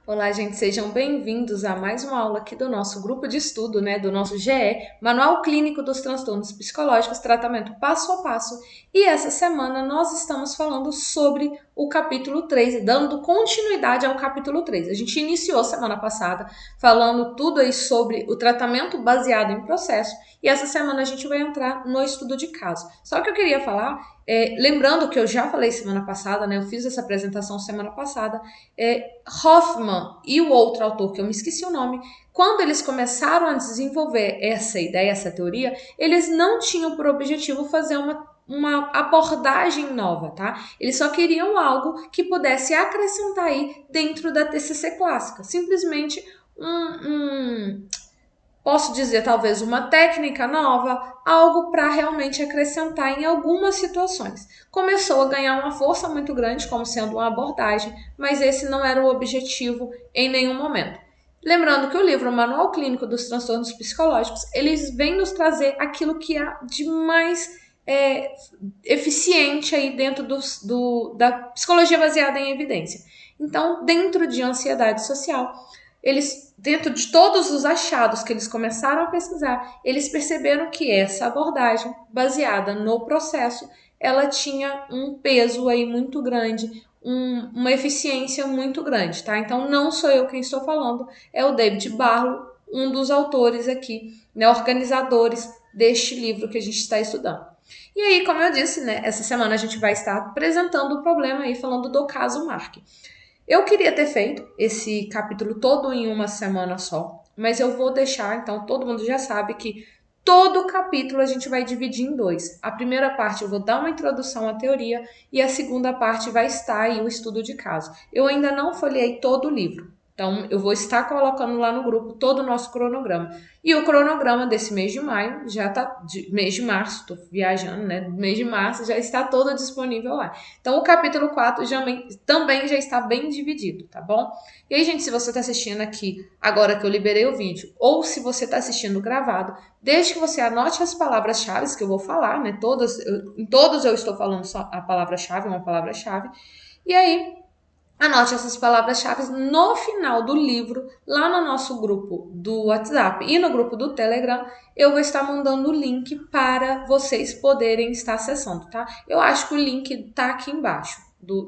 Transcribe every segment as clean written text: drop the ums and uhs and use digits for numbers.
Olá, gente, sejam bem-vindos a mais uma aula aqui do nosso grupo de estudo, do nosso GE, Manual Clínico dos Transtornos Psicológicos, tratamento passo a passo. E essa semana nós estamos falando sobre o capítulo 3, dando continuidade ao capítulo 3. A gente iniciou semana passada falando tudo aí sobre o tratamento baseado em processo, e essa semana a gente vai entrar no estudo de caso. Só que eu queria falar, lembrando que eu já falei semana passada, eu fiz essa apresentação semana passada, Hoffman e o outro autor, que eu me esqueci o nome, quando eles começaram a desenvolver essa ideia, essa teoria, eles não tinham por objetivo fazer uma abordagem nova, tá? Eles só queriam algo que pudesse acrescentar aí dentro da TCC clássica. Simplesmente posso dizer, talvez uma técnica nova, algo para realmente acrescentar em algumas situações. Começou a ganhar uma força muito grande como sendo uma abordagem, mas esse não era o objetivo em nenhum momento. Lembrando que o livro Manual Clínico dos Transtornos Psicológicos, eles vêm nos trazer aquilo que há de mais eficiente aí dentro da psicologia baseada em evidência. Então, dentro de ansiedade social, eles, dentro de todos os achados que eles começaram a pesquisar, eles perceberam que essa abordagem, baseada no processo, ela tinha um peso aí muito grande, uma eficiência muito grande, tá? Então não sou eu quem estou falando, é o David Barlow, um dos autores aqui, organizadores deste livro que a gente está estudando. E aí, como eu disse, essa semana a gente vai estar apresentando o problema aí, falando do caso Mark. Eu queria ter feito esse capítulo todo em uma semana só, mas eu vou deixar, então todo mundo já sabe que todo capítulo a gente vai dividir em dois. A primeira parte eu vou dar uma introdução à teoria e a segunda parte vai estar aí o estudo de caso. Eu ainda não folhei todo o livro, então eu vou estar colocando lá no grupo todo o nosso cronograma. E o cronograma desse mês de maio já tá, mês de março, tô viajando, mês de março já está todo disponível lá. Então o capítulo 4 também já está bem dividido, tá bom? E aí, gente, se você está assistindo aqui agora que eu liberei o vídeo, ou se você está assistindo gravado, desde que você anote as palavras-chave que eu vou falar, em todos eu estou falando só a palavra-chave, uma palavra-chave, e aí anote essas palavras-chave no final do livro, lá no nosso grupo do WhatsApp e no grupo do Telegram, eu vou estar mandando o link para vocês poderem estar acessando, tá? Eu acho que o link tá aqui embaixo,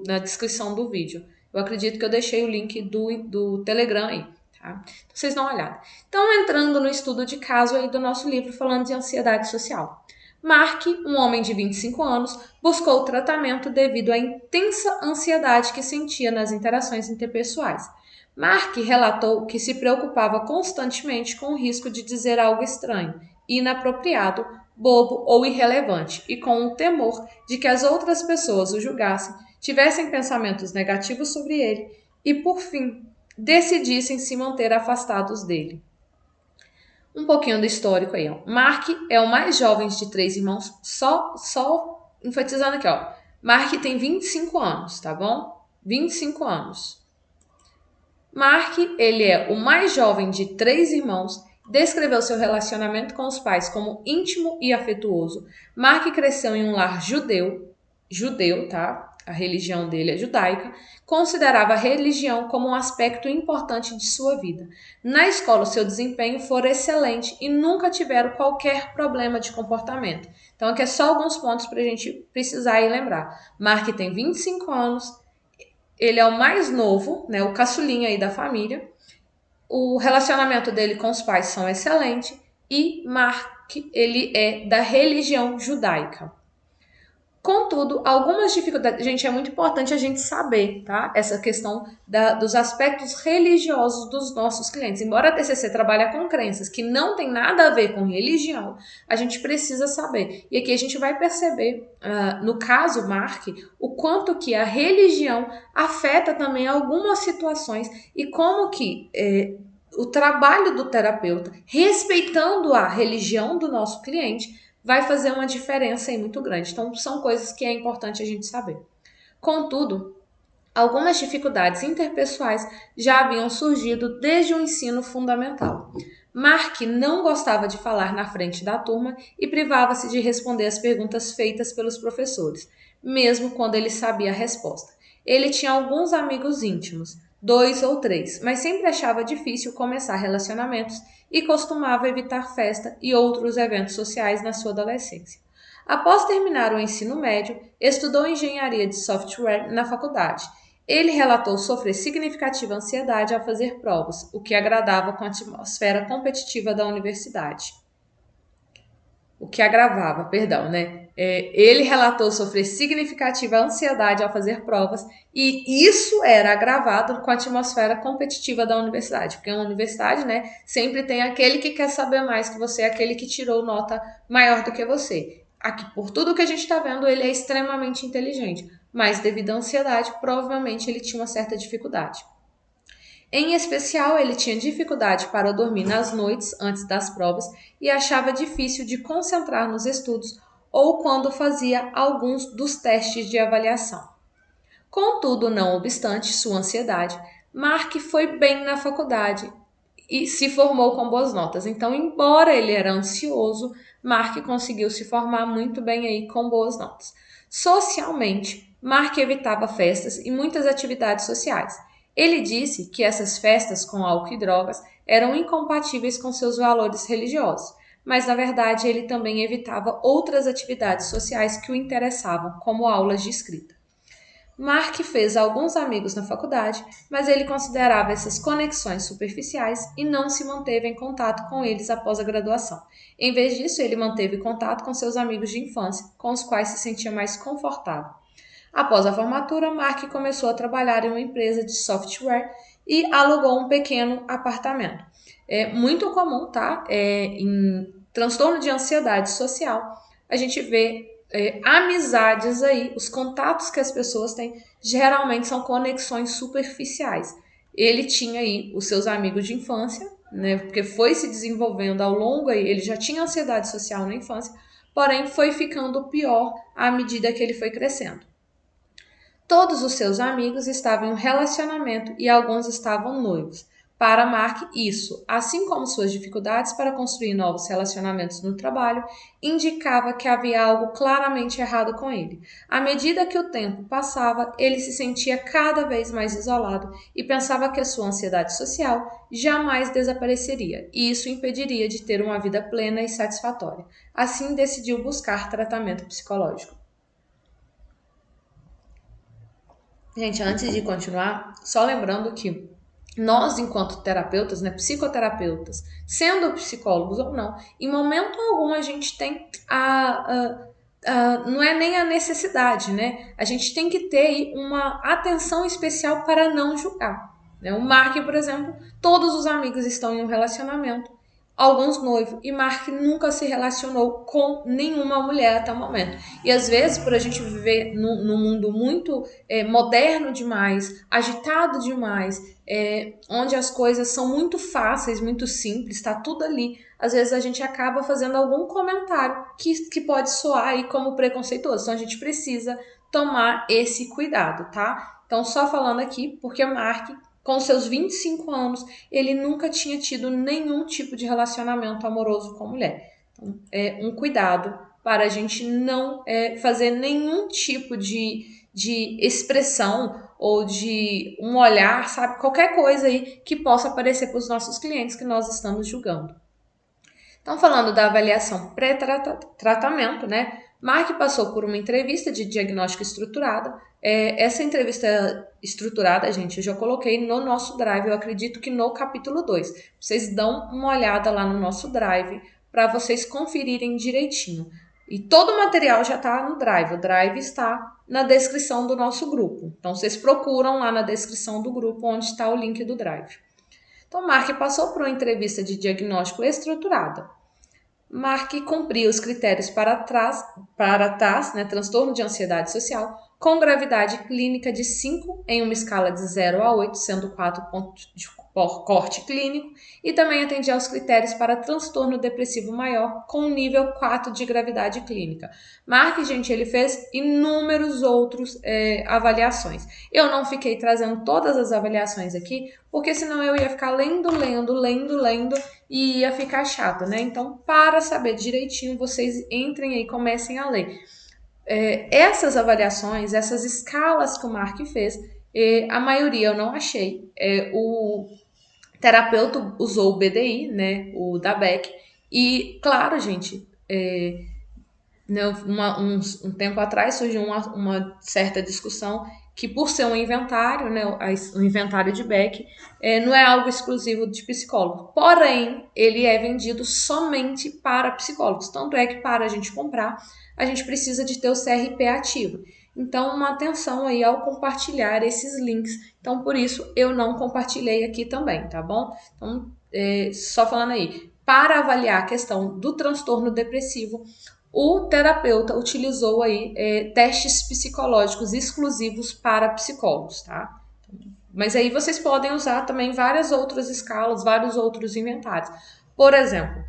na descrição do vídeo. Eu acredito que eu deixei o link do Telegram aí, tá? Então, vocês dão uma olhada. Então, entrando no estudo de caso aí do nosso livro, falando de ansiedade social. Mark, um homem de 25 anos, buscou tratamento devido à intensa ansiedade que sentia nas interações interpessoais. Mark relatou que se preocupava constantemente com o risco de dizer algo estranho, inapropriado, bobo ou irrelevante, e com o temor de que as outras pessoas o julgassem, tivessem pensamentos negativos sobre ele e, por fim, decidissem se manter afastados dele. Um pouquinho do histórico aí, ó. Mark é o mais jovem de três irmãos, só enfatizando aqui, ó. Mark tem 25 anos, tá bom? 25 anos. Mark, ele é o mais jovem de três irmãos, descreveu seu relacionamento com os pais como íntimo e afetuoso. Mark cresceu em um lar judeu, tá? A religião dele é judaica, considerava a religião como um aspecto importante de sua vida. Na escola, o seu desempenho foi excelente e nunca tiveram qualquer problema de comportamento. Então, aqui é só alguns pontos para a gente precisar e lembrar. Mark tem 25 anos, ele é o mais novo, o caçulinha aí da família. O relacionamento dele com os pais são excelente e Mark, ele é da religião judaica. Contudo, algumas dificuldades, gente, é muito importante a gente saber, tá? Essa questão dos aspectos religiosos dos nossos clientes. Embora a TCC trabalhe com crenças que não tem nada a ver com religião, a gente precisa saber. E aqui a gente vai perceber, no caso Mark, o quanto que a religião afeta também algumas situações e como que o trabalho do terapeuta, respeitando a religião do nosso cliente, vai fazer uma diferença aí muito grande. Então, são coisas que é importante a gente saber. Contudo, algumas dificuldades interpessoais já haviam surgido desde o ensino fundamental. Mark não gostava de falar na frente da turma e privava-se de responder as perguntas feitas pelos professores, mesmo quando ele sabia a resposta. Ele tinha alguns amigos íntimos, 2 ou 3, mas sempre achava difícil começar relacionamentos e costumava evitar festa e outros eventos sociais na sua adolescência. Após terminar o ensino médio, estudou engenharia de software na faculdade. Ele relatou sofrer significativa ansiedade ao fazer provas, o que agradava com a atmosfera competitiva da universidade. O que agravava, perdão, né? Ele relatou sofrer significativa ansiedade ao fazer provas e isso era agravado com a atmosfera competitiva da universidade, porque a universidade, né, sempre tem aquele que quer saber mais que você, aquele que tirou nota maior do que você. Aqui, por tudo que a gente está vendo, ele é extremamente inteligente, mas devido à ansiedade, provavelmente ele tinha uma certa dificuldade. Em especial, ele tinha dificuldade para dormir nas noites antes das provas e achava difícil de concentrar nos estudos ou quando fazia alguns dos testes de avaliação. Contudo, não obstante sua ansiedade, Mark foi bem na faculdade e se formou com boas notas. Então, embora ele era ansioso, Mark conseguiu se formar muito bem aí com boas notas. Socialmente, Mark evitava festas e muitas atividades sociais. Ele disse que essas festas com álcool e drogas eram incompatíveis com seus valores religiosos, mas na verdade ele também evitava outras atividades sociais que o interessavam, como aulas de escrita. Mark fez alguns amigos na faculdade, mas ele considerava essas conexões superficiais e não se manteve em contato com eles após a graduação. Em vez disso, ele manteve contato com seus amigos de infância, com os quais se sentia mais confortável. Após a formatura, Mark começou a trabalhar em uma empresa de software e alugou um pequeno apartamento. É muito comum, tá? Em transtorno de ansiedade social, a gente vê amizades aí, os contatos que as pessoas têm geralmente são conexões superficiais. Ele tinha aí os seus amigos de infância, né? Porque foi se desenvolvendo ao longo aí, ele já tinha ansiedade social na infância, porém foi ficando pior à medida que ele foi crescendo. Todos os seus amigos estavam em um relacionamento e alguns estavam noivos. Para Mark, isso, assim como suas dificuldades para construir novos relacionamentos no trabalho, indicava que havia algo claramente errado com ele. À medida que o tempo passava, ele se sentia cada vez mais isolado e pensava que a sua ansiedade social jamais desapareceria, e isso impediria de ter uma vida plena e satisfatória. Assim, decidiu buscar tratamento psicológico. Gente, antes de continuar, só lembrando que nós, enquanto terapeutas, né, psicoterapeutas, sendo psicólogos ou não, em momento algum a gente tem não é nem a necessidade, né? A gente tem que ter uma atenção especial para não julgar. Né? O Mark, por exemplo, todos os amigos estão em um relacionamento, alguns noivos, e Mark nunca se relacionou com nenhuma mulher até o momento. E às vezes, por a gente viver num mundo muito moderno demais, agitado demais, onde as coisas são muito fáceis, muito simples, tá tudo ali, às vezes a gente acaba fazendo algum comentário que pode soar aí como preconceituoso. Então a gente precisa tomar esse cuidado, tá? Então só falando aqui, porque Mark, com seus 25 anos, ele nunca tinha tido nenhum tipo de relacionamento amoroso com mulher. Então, um cuidado para a gente não fazer nenhum tipo de expressão ou de um olhar, sabe? Qualquer coisa aí que possa aparecer para os nossos clientes que nós estamos julgando. Então, falando da avaliação pré-tratamento, né? Mark passou por uma entrevista de diagnóstico estruturada. Essa entrevista estruturada, gente, eu já coloquei no nosso Drive, eu acredito que no capítulo 2. Vocês dão uma olhada lá no nosso Drive para vocês conferirem direitinho. E todo o material já está no Drive. O Drive está na descrição do nosso grupo. Então, vocês procuram lá na descrição do grupo onde está o link do Drive. Então, Mark passou por uma entrevista de diagnóstico estruturada. Mark cumpria os critérios para TAS, né, transtorno de ansiedade social, com gravidade clínica de 5 em uma escala de 0 a 8, sendo 4 pontos de corte clínico, e também atendia aos critérios para transtorno depressivo maior, com nível 4 de gravidade clínica. Mark, gente, ele fez inúmeros outros avaliações. Eu não fiquei trazendo todas as avaliações aqui, porque senão eu ia ficar lendo, e ia ficar chato, né? Então, para saber direitinho, vocês entrem aí e comecem a ler. Essas avaliações, essas escalas que o Mark fez, A maioria eu não achei. O terapeuta usou o BDI, né, o da Beck, e claro, gente, né, um tempo atrás surgiu uma certa discussão que por ser um inventário, né, o inventário de Beck, não é algo exclusivo de psicólogo. Porém, ele é vendido somente para psicólogos. Tanto é que para a gente comprar, a gente precisa de ter o CRP ativo. Então, uma atenção aí ao compartilhar esses links. Então, por isso, eu não compartilhei aqui também, tá bom? Então, só falando aí, para avaliar a questão do transtorno depressivo, o terapeuta utilizou aí testes psicológicos exclusivos para psicólogos, tá? Mas aí vocês podem usar também várias outras escalas, vários outros inventários. Por exemplo,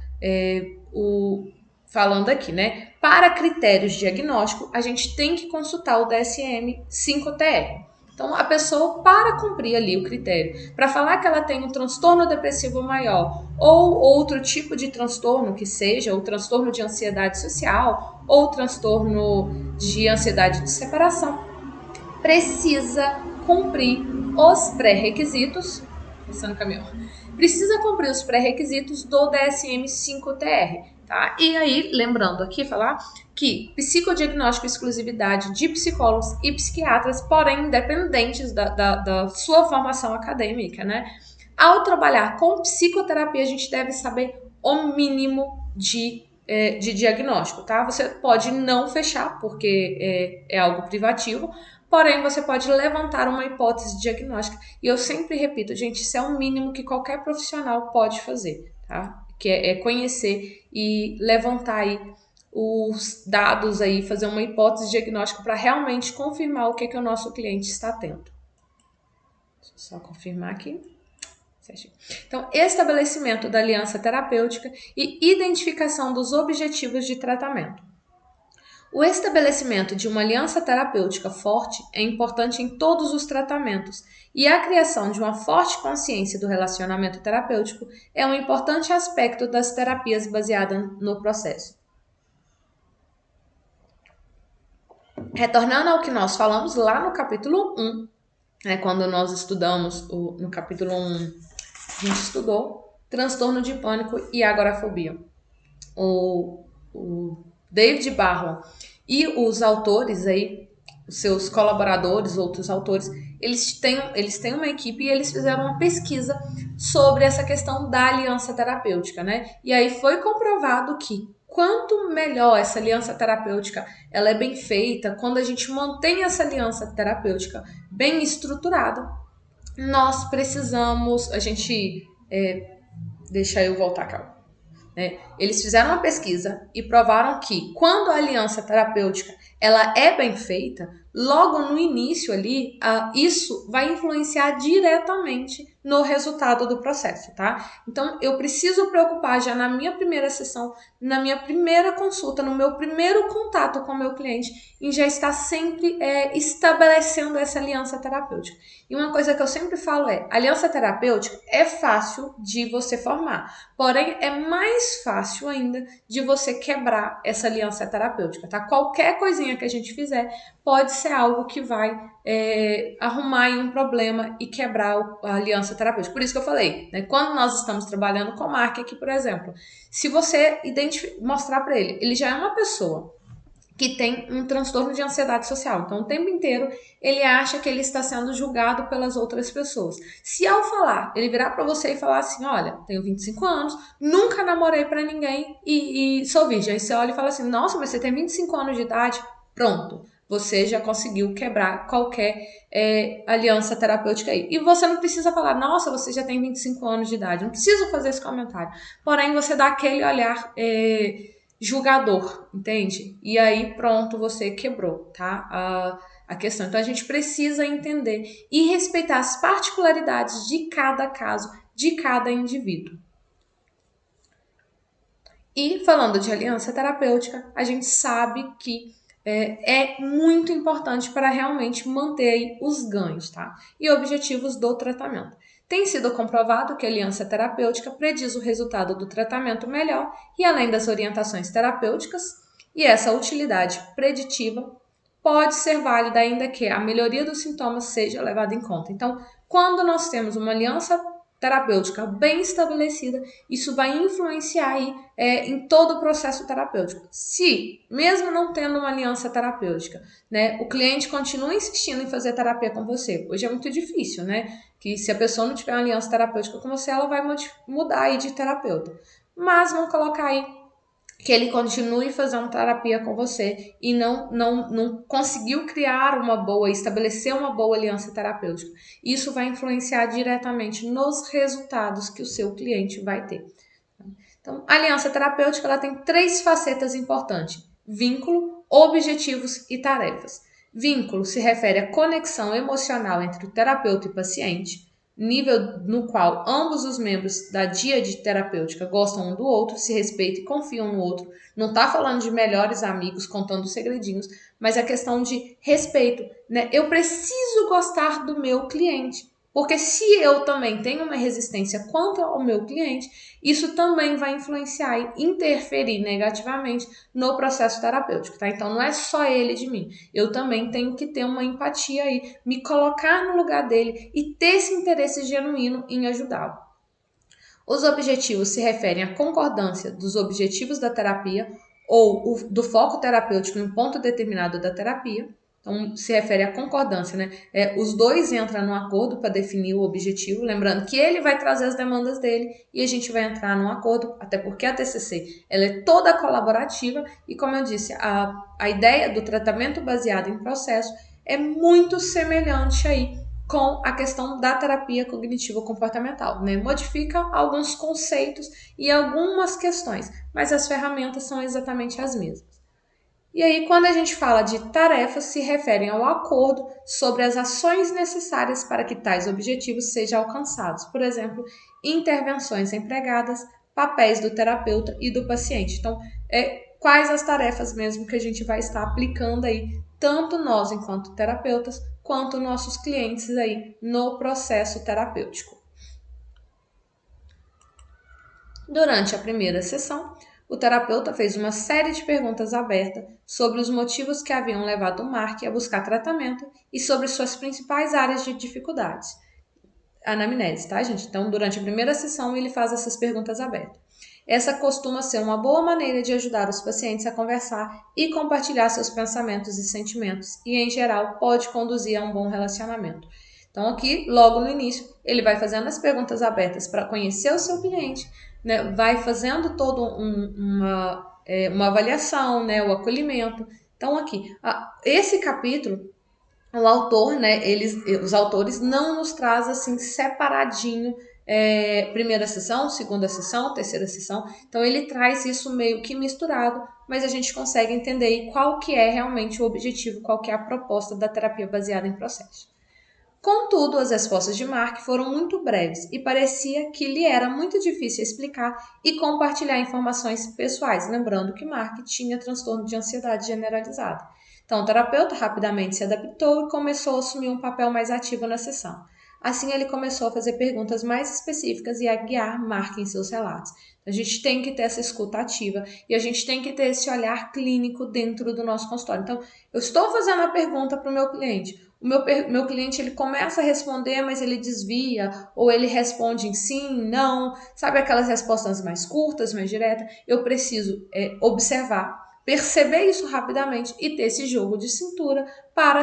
falando aqui, né? Para critérios de diagnóstico, a gente tem que consultar o DSM-5-TR. Então, a pessoa, para cumprir ali o critério, para falar que ela tem um transtorno depressivo maior ou outro tipo de transtorno que seja, o transtorno de ansiedade social ou transtorno de ansiedade de separação, precisa cumprir os pré-requisitos. Passando o caminhão. Precisa cumprir os pré-requisitos do DSM-5-TR. Tá? E aí, lembrando aqui, falar que psicodiagnóstico e exclusividade de psicólogos e psiquiatras, porém independentes da sua formação acadêmica, né? Ao trabalhar com psicoterapia, a gente deve saber o mínimo de diagnóstico, tá? Você pode não fechar, porque é algo privativo, porém você pode levantar uma hipótese diagnóstica. E eu sempre repito, gente, isso é o mínimo que qualquer profissional pode fazer, tá? Que é conhecer e levantar aí os dados aí, fazer uma hipótese diagnóstica para realmente confirmar o que o nosso cliente está tendo. Deixa eu só confirmar aqui. Então, estabelecimento da aliança terapêutica e identificação dos objetivos de tratamento. O estabelecimento de uma aliança terapêutica forte é importante em todos os tratamentos, e a criação de uma forte consciência do relacionamento terapêutico é um importante aspecto das terapias baseadas no processo. Retornando ao que nós falamos lá no capítulo 1, né, quando nós estudamos no capítulo 1, a gente estudou transtorno de pânico e agorafobia. O David Barlow e os autores aí, os seus colaboradores, outros autores, eles têm uma equipe e eles fizeram uma pesquisa sobre essa questão da aliança terapêutica, né? E aí foi comprovado que quanto melhor essa aliança terapêutica ela é bem feita, quando a gente mantém essa aliança terapêutica bem estruturada, nós precisamos, deixa eu voltar, calma. Né? Eles fizeram uma pesquisa e provaram que quando a aliança terapêutica ela é bem feita, logo no início ali, isso vai influenciar diretamente no resultado do processo, tá? Então, eu preciso preocupar já na minha primeira sessão, na minha primeira consulta, no meu primeiro contato com o meu cliente, em já estar sempre estabelecendo essa aliança terapêutica. E uma coisa que eu sempre falo aliança terapêutica é fácil de você formar, porém é mais fácil ainda de você quebrar essa aliança terapêutica, tá? Qualquer coisinha que a gente fizer pode ser algo que vai arrumar um problema e quebrar a aliança terapêutica. Por isso que eu falei, né? Quando nós estamos trabalhando com marca aqui, por exemplo, se você mostrar para ele já é uma pessoa que tem um transtorno de ansiedade social. Então, o tempo inteiro, ele acha que ele está sendo julgado pelas outras pessoas. Se ao falar, ele virar para você e falar assim, olha, tenho 25 anos, nunca namorei para ninguém e sou virgem. Aí você olha e fala assim, nossa, mas você tem 25 anos de idade? Pronto. Você já conseguiu quebrar qualquer aliança terapêutica aí. E você não precisa falar, nossa, você já tem 25 anos de idade. Não preciso fazer esse comentário. Porém, você dá aquele olhar julgador, entende? E aí, pronto, você quebrou, tá? A questão. Então, a gente precisa entender e respeitar as particularidades de cada caso, de cada indivíduo. E falando de aliança terapêutica, a gente sabe que é muito importante para realmente manter os ganhos, tá? E objetivos do tratamento. Tem sido comprovado que a aliança terapêutica prediz o resultado do tratamento melhor e além das orientações terapêuticas, e essa utilidade preditiva pode ser válida ainda que a melhoria dos sintomas seja levada em conta. Então, quando nós temos uma aliança terapêutica bem estabelecida, isso vai influenciar aí, em todo o processo terapêutico. Se, mesmo não tendo uma aliança terapêutica, né, o cliente continua insistindo em fazer terapia com você, hoje é muito difícil, né? Que se a pessoa não tiver uma aliança terapêutica com você, ela vai mudar aí de terapeuta. Mas vamos colocar aí que ele continue fazendo terapia com você e não conseguiu criar uma boa, estabelecer uma boa aliança terapêutica. Isso vai influenciar diretamente nos resultados que o seu cliente vai ter. Então, a aliança terapêutica ela tem 3 facetas importantes: vínculo, objetivos e tarefas. Vínculo se refere à conexão emocional entre o terapeuta e o paciente, nível no qual ambos os membros da díade terapêutica gostam um do outro, se respeitam e confiam no outro. Não está falando de melhores amigos contando segredinhos, mas a questão de respeito, né? Eu preciso gostar do meu cliente, porque se eu também tenho uma resistência quanto ao meu cliente, isso também vai influenciar e interferir negativamente no processo terapêutico, tá? Então não é só ele de mim, eu também tenho que ter uma empatia aí, me colocar no lugar dele e ter esse interesse genuíno em ajudá-lo. Os objetivos se referem à concordância dos objetivos da terapia ou do foco terapêutico em um ponto determinado da terapia. Então, se refere à concordância, né? Os dois entram num acordo para definir o objetivo, lembrando que ele vai trazer as demandas dele e a gente vai entrar num acordo, até porque a TCC ela é toda colaborativa e, como eu disse, a ideia do tratamento baseado em processo é muito semelhante aí com a questão da terapia cognitivo-comportamental, né? Modifica alguns conceitos e algumas questões, mas as ferramentas são exatamente as mesmas. E aí, quando a gente fala de tarefas, se referem ao acordo sobre as ações necessárias para que tais objetivos sejam alcançados. Por exemplo, intervenções empregadas, papéis do terapeuta e do paciente. Então, quais as tarefas mesmo que a gente vai estar aplicando aí, tanto nós enquanto terapeutas, quanto nossos clientes aí no processo terapêutico. Durante a primeira sessão, o terapeuta fez uma série de perguntas abertas sobre os motivos que haviam levado o Mark a buscar tratamento e sobre suas principais áreas de dificuldades. Anamnese, tá, gente? Então, durante a primeira sessão, ele faz essas perguntas abertas. Essa costuma ser uma boa maneira de ajudar os pacientes a conversar e compartilhar seus pensamentos e sentimentos, e, em geral, pode conduzir a um bom relacionamento. Então, aqui, logo no início, ele vai fazendo as perguntas abertas para conhecer o seu cliente, né? Vai fazendo toda uma avaliação, né? O acolhimento. Então, aqui, esse capítulo, o autor, né, os autores não nos trazem assim separadinho, primeira sessão, segunda sessão, terceira sessão. Então ele traz isso meio que misturado, mas a gente consegue entender qual que é realmente o objetivo, qual que é a proposta da terapia baseada em processo. Contudo, as respostas de Mark foram muito breves e parecia que lhe era muito difícil explicar e compartilhar informações pessoais, lembrando que Mark tinha transtorno de ansiedade generalizada. Então, o terapeuta rapidamente se adaptou e começou a assumir um papel mais ativo na sessão. Assim, ele começou a fazer perguntas mais específicas e a guiar Mark em seus relatos. A gente tem que ter essa escuta ativa e a gente tem que ter esse olhar clínico dentro do nosso consultório. Então, eu estou fazendo a pergunta para o meu cliente. O meu cliente ele começa a responder, mas ele desvia, ou ele responde em sim, não, sabe aquelas respostas mais curtas, mais diretas? Eu preciso observar, perceber isso rapidamente e ter esse jogo de cintura para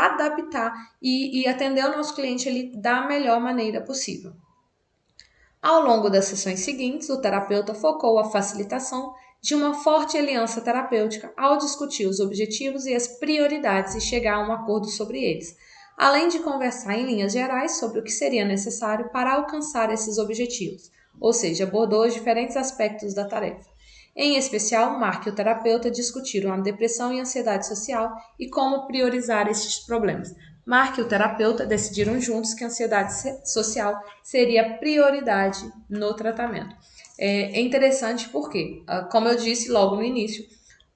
adaptar e atender o nosso cliente ali da melhor maneira possível. Ao longo das sessões seguintes, o terapeuta focou a facilitação de uma forte aliança terapêutica ao discutir os objetivos e as prioridades e chegar a um acordo sobre eles, além de conversar em linhas gerais sobre o que seria necessário para alcançar esses objetivos, ou seja, abordou os diferentes aspectos da tarefa. Em especial, Mark e o terapeuta discutiram a depressão e a ansiedade social e como priorizar estes problemas. Mark e o terapeuta decidiram juntos que a ansiedade social seria prioridade no tratamento. É interessante porque, como eu disse logo no início,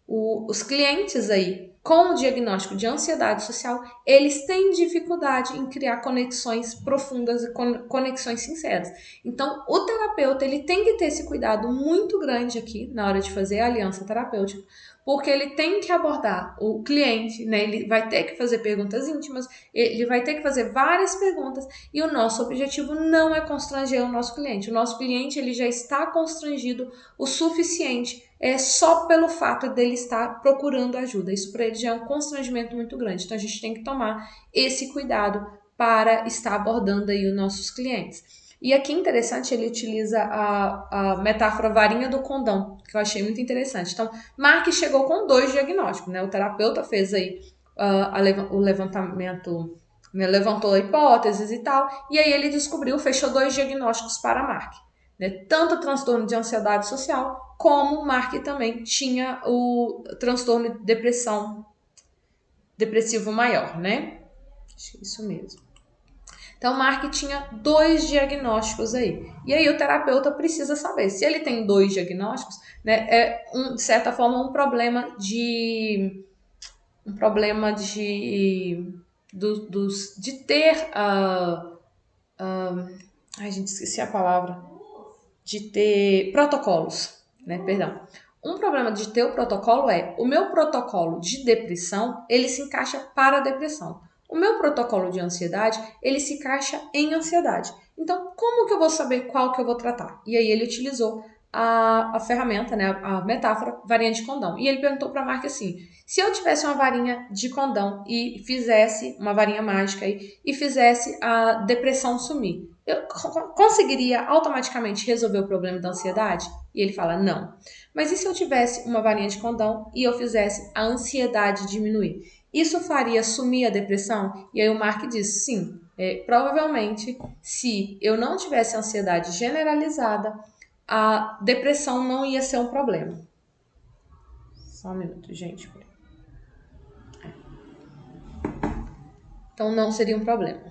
os clientes aí com o diagnóstico de ansiedade social, eles têm dificuldade em criar conexões profundas e conexões sinceras. Então, o terapeuta ele tem que ter esse cuidado muito grande aqui na hora de fazer a aliança terapêutica, porque ele tem que abordar o cliente, né? Ele vai ter que fazer perguntas íntimas, ele vai ter que fazer várias perguntas, e o nosso objetivo não é constranger o nosso cliente. O nosso cliente, ele já está constrangido o suficiente, só pelo fato dele estar procurando ajuda. Isso para ele já é um constrangimento muito grande. Então a gente tem que tomar esse cuidado para estar abordando aí os nossos clientes. E aqui interessante, ele utiliza a metáfora varinha do condão, que eu achei muito interessante. Então, Mark chegou com 2 diagnósticos, né? O terapeuta fez aí o levantamento, né? Levantou hipóteses e tal, e aí ele descobriu, fechou 2 diagnósticos para Mark, né? Tanto o transtorno de ansiedade social, como Mark também tinha o transtorno de depressivo maior, né? Acho que é isso mesmo. Então, Mark tinha 2 diagnósticos aí. E aí o terapeuta precisa saber se ele tem 2 diagnósticos, né? De certa forma um problema de de ter ai, gente, esqueci a palavra, de ter protocolos, né? Perdão. Um problema de ter o protocolo o meu protocolo de depressão, ele se encaixa para a depressão. O meu protocolo de ansiedade, ele se encaixa em ansiedade. Então, como que eu vou saber qual que eu vou tratar? E aí ele utilizou a ferramenta, né, a metáfora, varinha de condão. E ele perguntou para a Mark assim, se eu tivesse uma varinha de condão e fizesse, uma varinha mágica aí, e fizesse a depressão sumir, eu conseguiria automaticamente resolver o problema da ansiedade? E ele fala, não. Mas e se eu tivesse uma varinha de condão e eu fizesse a ansiedade diminuir? Isso faria sumir a depressão? E aí o Mark diz, sim. Provavelmente, se eu não tivesse ansiedade generalizada, a depressão não ia ser um problema. Só um minuto, gente. Então não seria um problema.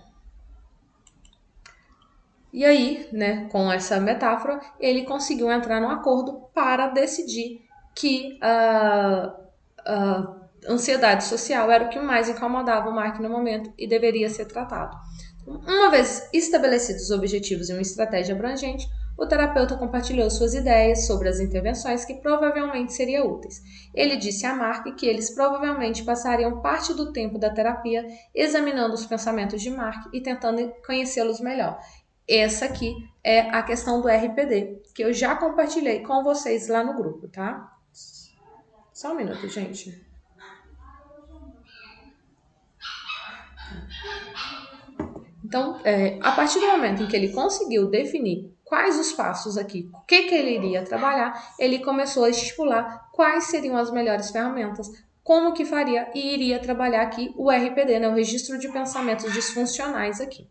E aí, né, com essa metáfora, ele conseguiu entrar num acordo para decidir que a ansiedade social era o que mais incomodava o Mark no momento e deveria ser tratado. Uma vez estabelecidos os objetivos e uma estratégia abrangente, o terapeuta compartilhou suas ideias sobre as intervenções que provavelmente seriam úteis. Ele disse a Mark que eles provavelmente passariam parte do tempo da terapia examinando os pensamentos de Mark e tentando conhecê-los melhor. Essa aqui é a questão do RPD, que eu já compartilhei com vocês lá no grupo, tá? Só um minuto, gente. Então, a partir do momento em que ele conseguiu definir quais os passos aqui, o que ele iria trabalhar, ele começou a estipular quais seriam as melhores ferramentas, como que faria e iria trabalhar aqui o RPD, né, o Registro de Pensamentos Disfuncionais aqui.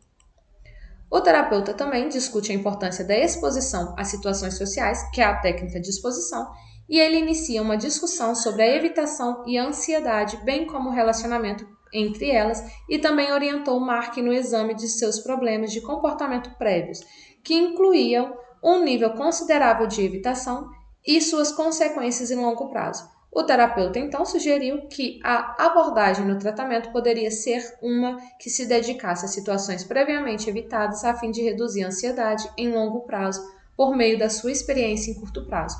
O terapeuta também discute a importância da exposição a situações sociais, que é a técnica de exposição, e ele inicia uma discussão sobre a evitação e a ansiedade, bem como o relacionamento entre elas, e também orientou Mark no exame de seus problemas de comportamento prévios, que incluíam um nível considerável de evitação e suas consequências em longo prazo. O terapeuta então sugeriu que a abordagem no tratamento poderia ser uma que se dedicasse a situações previamente evitadas a fim de reduzir a ansiedade em longo prazo por meio da sua experiência em curto prazo.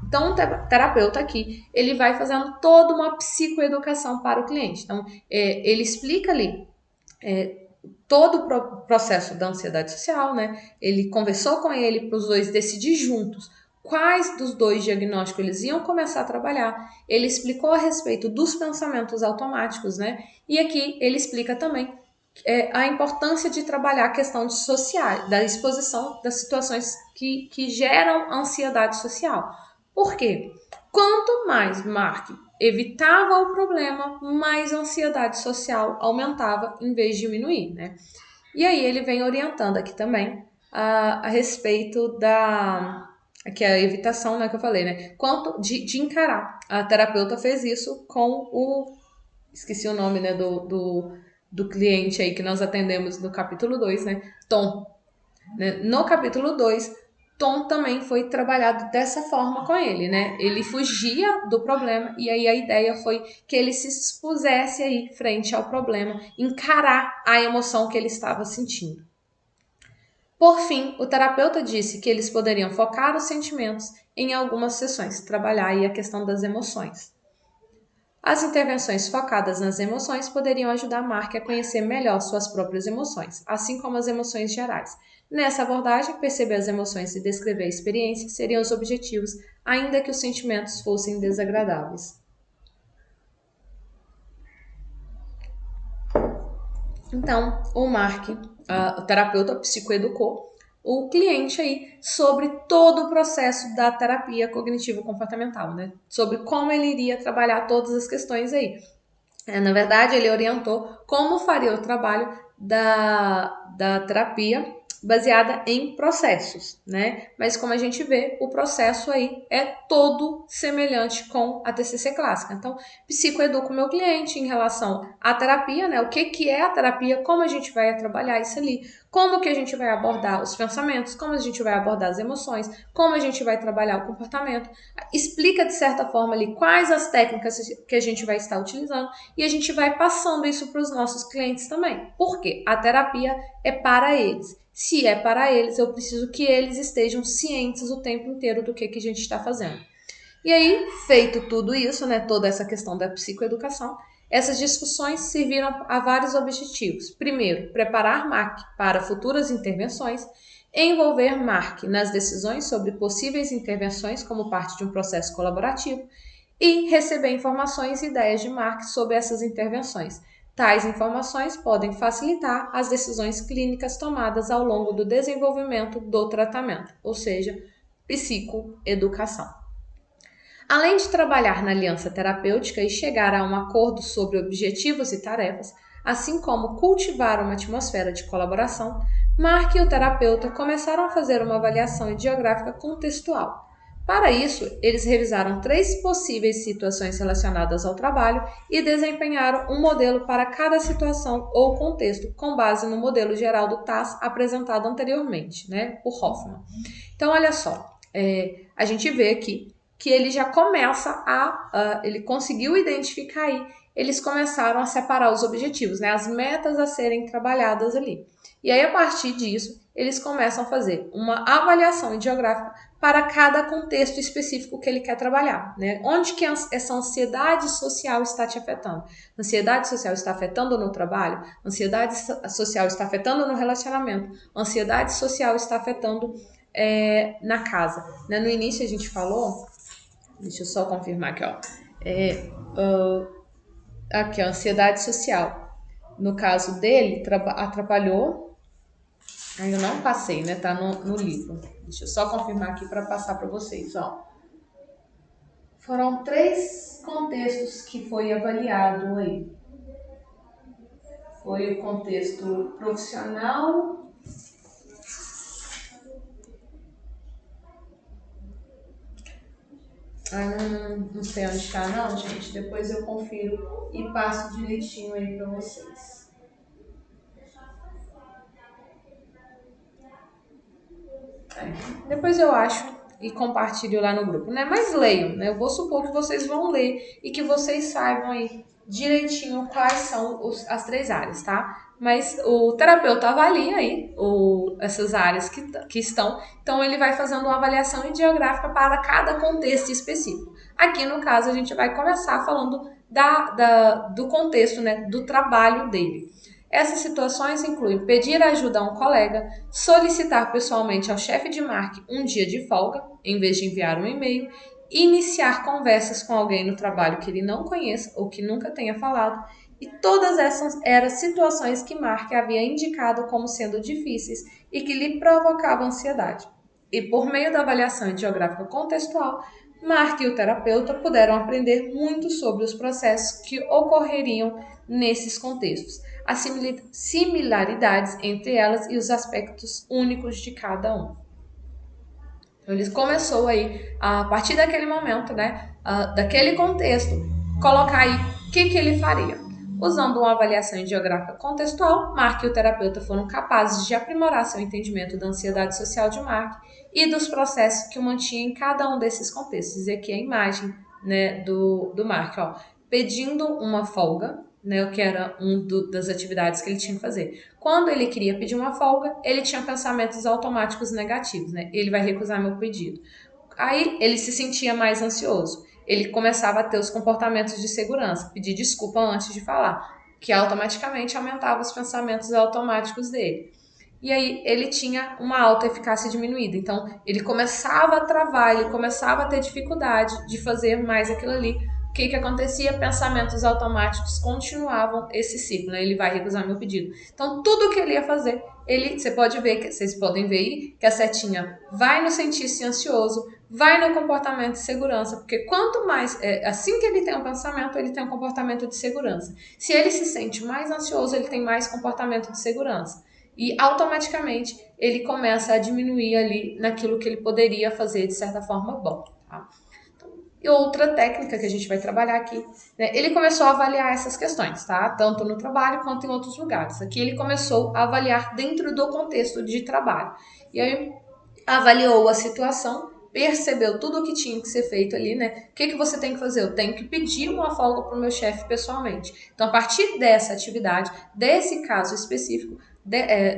Então, o terapeuta aqui, ele vai fazendo toda uma psicoeducação para o cliente. Então, ele explica ali todo o processo da ansiedade social, né? Ele conversou com ele para os dois decidir juntos quais dos 2 diagnósticos eles iam começar a trabalhar. Ele explicou a respeito dos pensamentos automáticos, né? E aqui ele explica também a importância de trabalhar a questão de social, da exposição das situações que geram ansiedade social. Por quê? Quanto mais Mark evitava o problema, mais a ansiedade social aumentava em vez de diminuir, né? E aí ele vem orientando aqui também a respeito que é a evitação, né, que eu falei, né? Quanto de encarar. A terapeuta fez isso com esqueci o nome, né, do cliente aí que nós atendemos no capítulo 2, né? Tom. Né? No capítulo 2, Tom também foi trabalhado dessa forma com ele, né? Ele fugia do problema e aí a ideia foi que ele se expusesse aí frente ao problema, encarar a emoção que ele estava sentindo. Por fim, o terapeuta disse que eles poderiam focar os sentimentos em algumas sessões, trabalhar aí a questão das emoções. As intervenções focadas nas emoções poderiam ajudar Mark a conhecer melhor suas próprias emoções, assim como as emoções gerais. Nessa abordagem, perceber as emoções e descrever a experiência seriam os objetivos, ainda que os sentimentos fossem desagradáveis. Então, o Mark, o terapeuta, psicoeducou o cliente aí sobre todo o processo da terapia cognitivo-comportamental, né? Sobre como ele iria trabalhar todas as questões aí. Na verdade, ele orientou como faria o trabalho da terapia baseada em processos, né? Mas como a gente vê, o processo aí é todo semelhante com a TCC clássica. Então, psicoeduco o meu cliente em relação à terapia, né? O que é a terapia, como a gente vai trabalhar isso ali, como que a gente vai abordar os pensamentos, como a gente vai abordar as emoções, como a gente vai trabalhar o comportamento, explica de certa forma ali quais as técnicas que a gente vai estar utilizando e a gente vai passando isso para os nossos clientes também. Por quê? A terapia é para eles. Se é para eles, eu preciso que eles estejam cientes o tempo inteiro do que a gente está fazendo. E aí, feito tudo isso, né, toda essa questão da psicoeducação, essas discussões serviram a vários objetivos. Primeiro, preparar Mark para futuras intervenções, envolver Mark nas decisões sobre possíveis intervenções como parte de um processo colaborativo e receber informações e ideias de Mark sobre essas intervenções. Tais informações podem facilitar as decisões clínicas tomadas ao longo do desenvolvimento do tratamento, ou seja, psicoeducação. Além de trabalhar na aliança terapêutica e chegar a um acordo sobre objetivos e tarefas, assim como cultivar uma atmosfera de colaboração, Mark e o terapeuta começaram a fazer uma avaliação ideográfica contextual. Para isso, eles revisaram 3 possíveis situações relacionadas ao trabalho e desempenharam um modelo para cada situação ou contexto, com base no modelo geral do TAS apresentado anteriormente, né, por Hoffman. Então, olha só, a gente vê aqui que ele já começa ele conseguiu identificar aí, eles começaram a separar os objetivos, né, as metas a serem trabalhadas ali. E aí, a partir disso, eles começam a fazer uma avaliação ideográfica para cada contexto específico que ele quer trabalhar, né? Onde que essa ansiedade social está te afetando? Ansiedade social está afetando no trabalho? Ansiedade social está afetando no relacionamento? Ansiedade social está afetando na casa, né? No início a gente falou, deixa eu só confirmar aqui, ó. Aqui, a ansiedade social. No caso dele, atrapalhou. Ainda não passei, né? Tá no livro. Deixa eu só confirmar aqui para passar para vocês, ó. Foram 3 contextos que foi avaliado aí. Foi o contexto profissional, não sei onde está não, gente. Depois eu confiro e passo direitinho aí para vocês. Depois eu acho e compartilho lá no grupo, né? Mas leiam, né? Eu vou supor que vocês vão ler e que vocês saibam aí direitinho quais são as 3 áreas, tá? Mas o terapeuta avalia aí essas áreas que estão, então ele vai fazendo uma avaliação ideográfica para cada contexto específico. Aqui no caso a gente vai começar falando do contexto, né, do trabalho dele. Essas situações incluem pedir ajuda a um colega, solicitar pessoalmente ao chefe de Mark um dia de folga, em vez de enviar um e-mail, iniciar conversas com alguém no trabalho que ele não conheça ou que nunca tenha falado, e todas essas eram situações que Mark havia indicado como sendo difíceis e que lhe provocavam ansiedade. E por meio da avaliação geográfica contextual, Mark e o terapeuta puderam aprender muito sobre os processos que ocorreriam nesses contextos, as similaridades entre elas e os aspectos únicos de cada um. Então, ele começou aí, a partir daquele momento, né, daquele contexto, colocar aí o que ele faria. Usando uma avaliação geográfica contextual, Mark e o terapeuta foram capazes de aprimorar seu entendimento da ansiedade social de Mark e dos processos que o mantinham em cada um desses contextos. E aqui a imagem, né, do Mark, ó, pedindo uma folga, né, o que era das atividades que ele tinha que fazer. Quando ele queria pedir uma folga, ele tinha pensamentos automáticos negativos, né? Ele vai recusar meu pedido. Aí ele se sentia mais ansioso. ele começava a ter os comportamentos de segurança, pedir desculpa antes de falar, que automaticamente aumentava os pensamentos automáticos dele. E aí ele tinha uma alta eficácia diminuída. Então ele começava a travar, ele começava a ter dificuldade de fazer mais aquilo ali. O que acontecia? Pensamentos automáticos continuavam esse ciclo, né? Ele vai recusar meu pedido. Então tudo que ele ia fazer, você pode ver, vocês podem ver aí que a setinha vai no sentir-se ansioso, vai no comportamento de segurança, porque quanto mais, assim que ele tem um pensamento, ele tem um comportamento de segurança. Se ele se sente mais ansioso, ele tem mais comportamento de segurança. E automaticamente ele começa a diminuir ali naquilo que ele poderia fazer de certa forma bom. Tá? Então, e outra técnica que a gente vai trabalhar aqui, né, ele começou a avaliar essas questões, tá? Tanto no trabalho quanto em outros lugares. Aqui ele começou a avaliar dentro do contexto de trabalho. E aí avaliou a situação, percebeu tudo o que tinha que ser feito ali, né? O que você tem que fazer? Eu tenho que pedir uma folga para o meu chefe pessoalmente. Então, a partir dessa atividade, desse caso específico,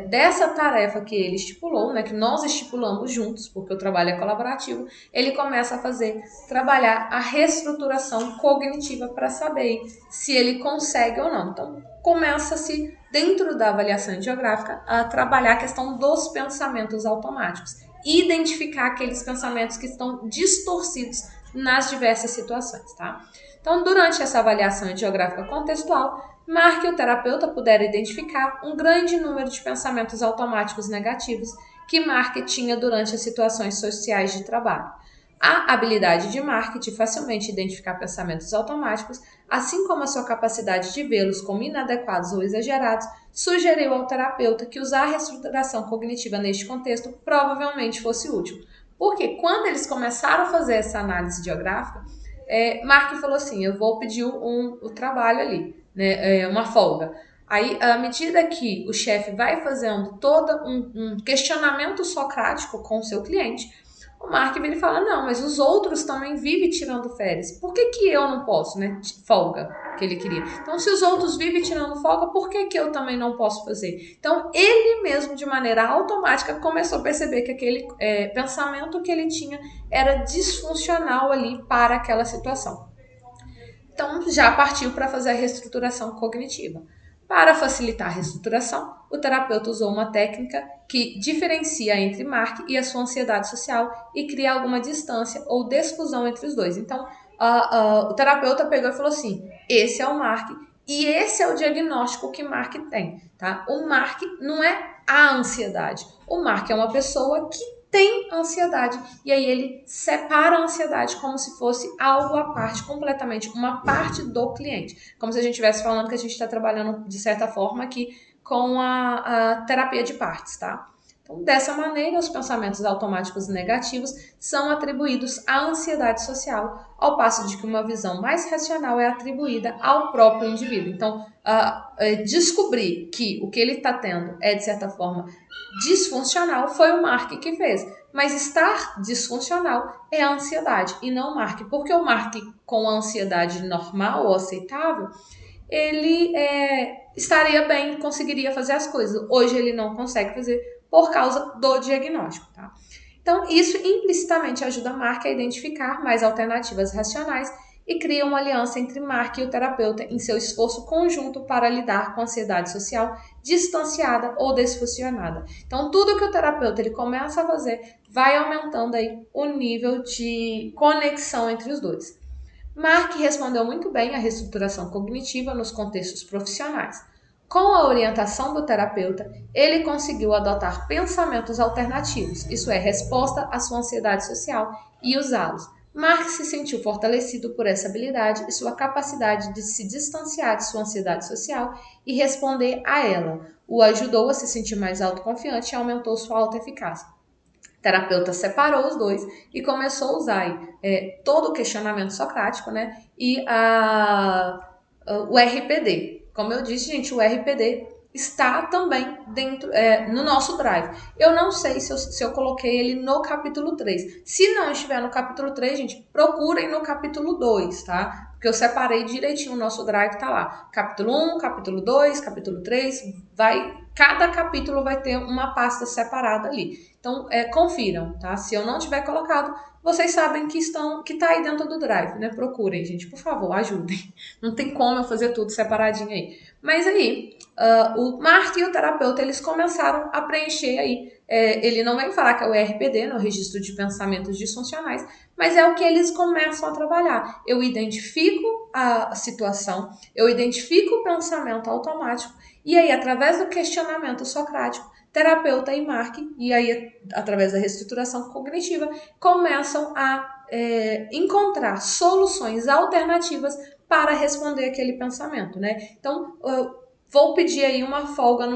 dessa tarefa que ele estipulou, né, que nós estipulamos juntos, porque o trabalho é colaborativo, ele começa a trabalhar a reestruturação cognitiva para saber se ele consegue ou não. Então, começa-se, dentro da avaliação geográfica, a trabalhar a questão dos pensamentos automáticos, identificar aqueles pensamentos que estão distorcidos nas diversas situações, tá? Então, durante essa avaliação geográfica contextual, Mark e o terapeuta puderam identificar um grande número de pensamentos automáticos negativos que Mark tinha durante as situações sociais de trabalho. A habilidade de Mark de facilmente identificar pensamentos automáticos, assim como a sua capacidade de vê-los como inadequados ou exagerados, sugeriu ao terapeuta que usar a reestruturação cognitiva neste contexto provavelmente fosse útil. Porque quando eles começaram a fazer essa análise geográfica, Mark falou assim, eu vou pedir o trabalho ali, né, uma folga. Aí, à medida que o chefe vai fazendo todo um questionamento socrático com o seu cliente, o Mark vira e fala, não, mas os outros também vivem tirando férias. Por que eu não posso, né? Folga, que ele queria. Então, se os outros vivem tirando folga, por que eu também não posso fazer? Então, ele mesmo, de maneira automática, começou a perceber que aquele pensamento que ele tinha era disfuncional ali para aquela situação. Então, já partiu para fazer a reestruturação cognitiva. Para facilitar a reestruturação, o terapeuta usou uma técnica que diferencia entre Mark e a sua ansiedade social e cria alguma distância ou desfusão entre os dois. Então, o terapeuta pegou e falou assim, esse é o Mark e esse é o diagnóstico que Mark tem. Tá? O Mark não é a ansiedade. O Mark é uma pessoa que tem ansiedade. E aí ele separa a ansiedade como se fosse algo à parte, completamente, uma parte do cliente. Como se a gente estivesse falando que a gente está trabalhando, de certa forma, aqui com a terapia de partes, tá? Então, dessa maneira, os pensamentos automáticos negativos são atribuídos à ansiedade social, ao passo de que uma visão mais racional é atribuída ao próprio indivíduo. Então, descobrir que o que ele está tendo é, de certa forma, disfuncional foi o Mark que fez. Mas estar disfuncional é a ansiedade e não o Mark. Porque o Mark, com a ansiedade normal ou aceitável, ele estaria bem, conseguiria fazer as coisas. Hoje ele não consegue fazer por causa do diagnóstico, tá? Então, isso implicitamente ajuda Mark a identificar mais alternativas racionais e cria uma aliança entre Mark e o terapeuta em seu esforço conjunto para lidar com a ansiedade social distanciada ou desfuncionada. Então, tudo que o terapeuta ele começa a fazer vai aumentando aí o nível de conexão entre os dois. Mark respondeu muito bem à reestruturação cognitiva nos contextos profissionais. Com a orientação do terapeuta, ele conseguiu adotar pensamentos alternativos, isso é, resposta à sua ansiedade social, e usá-los. Mark se sentiu fortalecido por essa habilidade e sua capacidade de se distanciar de sua ansiedade social e responder a ela. O ajudou a se sentir mais autoconfiante e aumentou sua autoeficácia. O terapeuta separou os dois e começou a usar todo o questionamento socrático, né, e o RPD. Como eu disse, gente, o RPD está também dentro no nosso Drive. Eu não sei se eu coloquei ele no capítulo 3. Se não estiver no capítulo 3, gente, procurem no capítulo 2, tá? Porque eu separei direitinho o nosso Drive, tá lá. Capítulo 1, capítulo 2, capítulo 3, cada capítulo vai ter uma pasta separada ali. Então, confiram, tá? Se eu não tiver colocado, vocês sabem que tá aí dentro do Drive, né? Procurem, gente, por favor, ajudem. Não tem como eu fazer tudo separadinho aí. Mas aí, o Mark e o terapeuta, eles começaram a preencher aí. Ele não vai falar que é o RPD, no Registro de Pensamentos Disfuncionais, mas é o que eles começam a trabalhar. Eu identifico a situação, eu identifico o pensamento automático, e aí, através do questionamento socrático, terapeuta e Mark, e aí, através da reestruturação cognitiva, começam a encontrar soluções alternativas para responder aquele pensamento, né? Então, vou pedir aí uma folga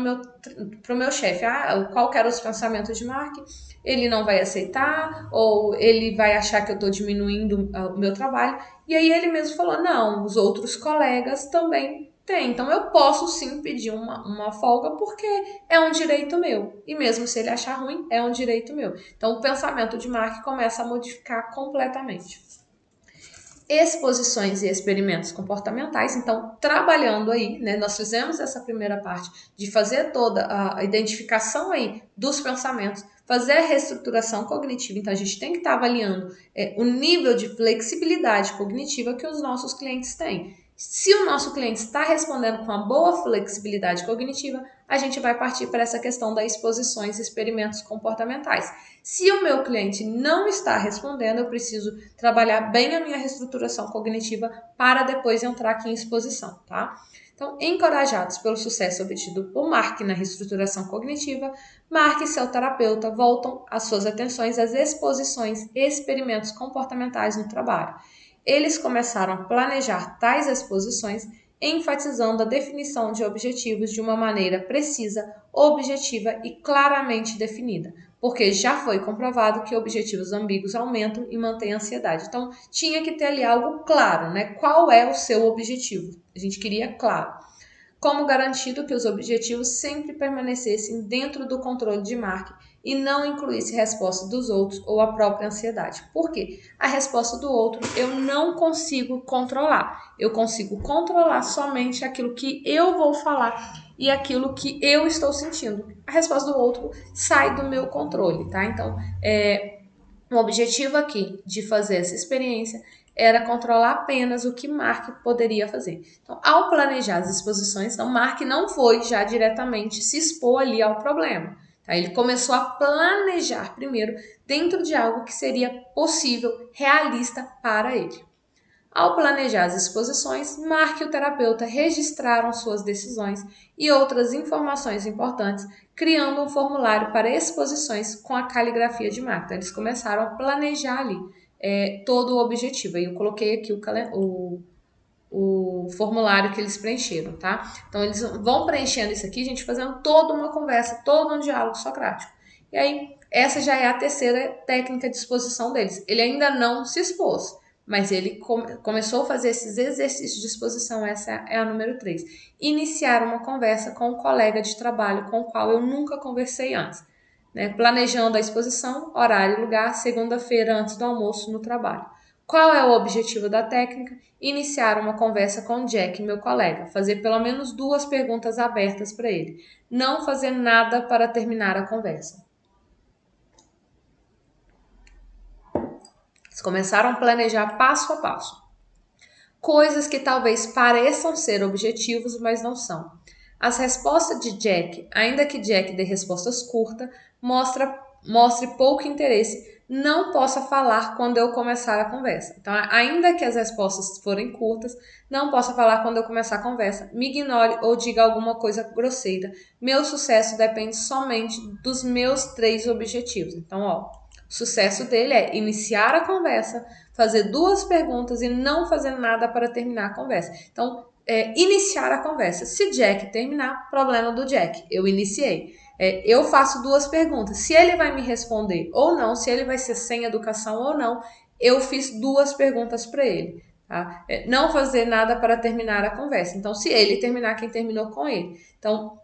pro meu chefe. Qual que eram os pensamentos de Mark? Ele não vai aceitar, ou ele vai achar que eu estou diminuindo o meu trabalho. E aí ele mesmo falou, não, os outros colegas também têm. Então eu posso sim pedir uma folga, porque é um direito meu. E mesmo se ele achar ruim, é um direito meu. Então o pensamento de Mark começa a modificar completamente. Exposições e experimentos comportamentais. Então, trabalhando aí, né, nós fizemos essa primeira parte de fazer toda a identificação aí dos pensamentos, fazer a reestruturação cognitiva. Então, a gente tem que estar avaliando o nível de flexibilidade cognitiva que os nossos clientes têm. Se o nosso cliente está respondendo com uma boa flexibilidade cognitiva, a gente vai partir para essa questão das exposições e experimentos comportamentais. Se o meu cliente não está respondendo, eu preciso trabalhar bem a minha reestruturação cognitiva para depois entrar aqui em exposição, tá? Então, encorajados pelo sucesso obtido por Mark na reestruturação cognitiva, Mark e seu terapeuta voltam as suas atenções às exposições e experimentos comportamentais no trabalho. Eles começaram a planejar tais exposições, enfatizando a definição de objetivos de uma maneira precisa, objetiva e claramente definida, porque já foi comprovado que objetivos ambíguos aumentam e mantêm a ansiedade. Então, tinha que ter ali algo claro, né? Qual é o seu objetivo? A gente queria claro. Como garantido que os objetivos sempre permanecessem dentro do controle de Mark e não incluísse a resposta dos outros ou a própria ansiedade. Por quê? A resposta do outro eu não consigo controlar. Eu consigo controlar somente aquilo que eu vou falar e aquilo que eu estou sentindo. A resposta do outro sai do meu controle, tá? Então, o objetivo aqui de fazer essa experiência era controlar apenas o que Mark poderia fazer. Então, ao planejar as exposições, então Mark não foi já diretamente se expor ali ao problema. Tá? Ele começou a planejar primeiro dentro de algo que seria possível, realista para ele. Ao planejar as exposições, Mark e o terapeuta registraram suas decisões e outras informações importantes, criando um formulário para exposições com a caligrafia de Mark. Então, eles começaram a planejar ali todo o objetivo. Aí eu coloquei aqui o formulário que eles preencheram, tá? Então, eles vão preenchendo isso aqui, a gente fazendo toda uma conversa, todo um diálogo socrático. E aí, essa já é a terceira técnica de exposição deles. Ele ainda não se expôs, mas ele começou a fazer esses exercícios de exposição, essa é a número 3. Iniciar uma conversa com um colega de trabalho com o qual eu nunca conversei antes. Né? Planejando a exposição, horário e lugar, segunda-feira antes do almoço no trabalho. Qual é o objetivo da técnica? Iniciar uma conversa com Jack, meu colega. Fazer pelo menos 2 perguntas abertas para ele. Não fazer nada para terminar a conversa. Eles começaram a planejar passo a passo. Coisas que talvez pareçam ser objetivos, mas não são. As respostas de Jack, ainda que Jack dê respostas curtas, mostre pouco interesse, não possa falar quando eu começar a conversa. Então, ainda que as respostas forem curtas, não possa falar quando eu começar a conversa, me ignore ou diga alguma coisa grosseira. Meu sucesso depende somente dos meus 3 objetivos. Então, o sucesso dele é iniciar a conversa, fazer 2 perguntas e não fazer nada para terminar a conversa. Então, iniciar a conversa. Se Jack terminar, problema do Jack. Eu iniciei. Eu faço 2 perguntas. Se ele vai me responder ou não, se ele vai ser sem educação ou não, eu fiz 2 perguntas para ele. Tá? Não fazer nada para terminar a conversa. Então, se ele terminar, quem terminou com ele. Então,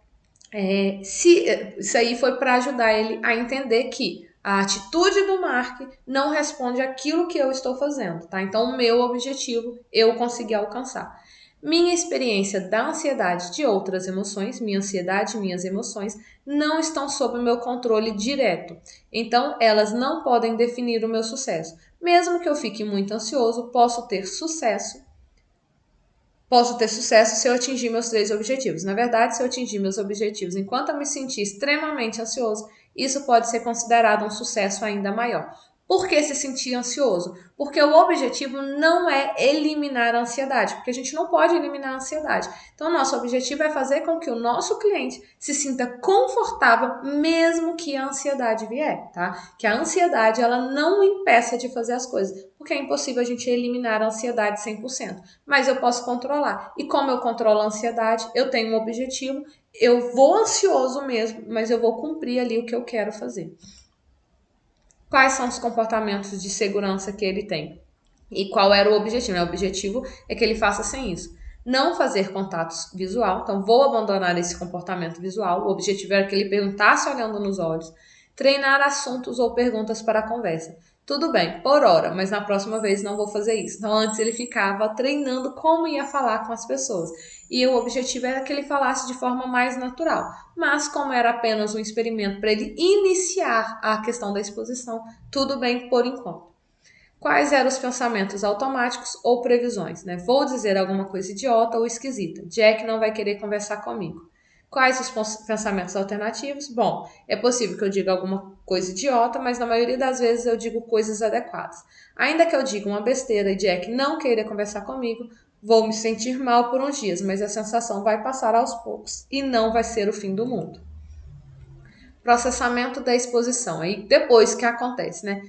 isso aí foi para ajudar ele a entender que a atitude do Mark não responde àquilo que eu estou fazendo, tá? Então, o meu objetivo eu consegui alcançar. Minha experiência da ansiedade de outras emoções, minha ansiedade e minhas emoções, não estão sob o meu controle direto. Então, elas não podem definir o meu sucesso. Mesmo que eu fique muito ansioso, posso ter sucesso se eu atingir meus 3 objetivos. Na verdade, se eu atingir meus objetivos enquanto eu me sentir extremamente ansioso, isso pode ser considerado um sucesso ainda maior. Por que se sentir ansioso? Porque o objetivo não é eliminar a ansiedade, porque a gente não pode eliminar a ansiedade. Então, nosso objetivo é fazer com que o nosso cliente se sinta confortável, mesmo que a ansiedade vier, tá? Que a ansiedade, ela não o impeça de fazer as coisas, porque é impossível a gente eliminar a ansiedade 100%, mas eu posso controlar. E como eu controlo a ansiedade, eu tenho um objetivo, eu vou ansioso mesmo, mas eu vou cumprir ali o que eu quero fazer. Quais são os comportamentos de segurança que ele tem? E qual era o objetivo? O objetivo é que ele faça sem isso. Não fazer contato visual, então vou abandonar esse comportamento visual. O objetivo era que ele perguntasse olhando nos olhos. Treinar assuntos ou perguntas para a conversa. Tudo bem, por hora, mas na próxima vez não vou fazer isso. Então, antes ele ficava treinando como ia falar com as pessoas. E o objetivo era que ele falasse de forma mais natural. Mas, como era apenas um experimento para ele iniciar a questão da exposição, tudo bem por enquanto. Quais eram os pensamentos automáticos ou previsões, né? Vou dizer alguma coisa idiota ou esquisita. Jack não vai querer conversar comigo. Quais os pensamentos alternativos? Bom, é possível que eu diga alguma coisa idiota, mas na maioria das vezes eu digo coisas adequadas. Ainda que eu diga uma besteira e Jack não queira conversar comigo, vou me sentir mal por uns dias, mas a sensação vai passar aos poucos e não vai ser o fim do mundo. Processamento da exposição. Aí depois que acontece, né?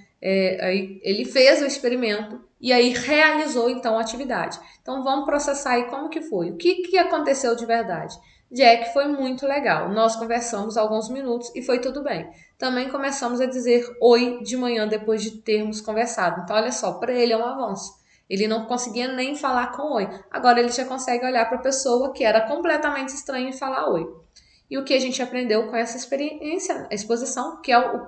Aí ele fez o experimento e aí realizou então a atividade. Então vamos processar aí como que foi. O que aconteceu de verdade? Jack, foi muito legal. Nós conversamos alguns minutos e foi tudo bem. Também começamos a dizer oi de manhã depois de termos conversado. Então olha só, para ele é um avanço. Ele não conseguia nem falar com oi. Agora ele já consegue olhar para a pessoa que era completamente estranha e falar oi. E o que a gente aprendeu com essa experiência, a exposição, que é o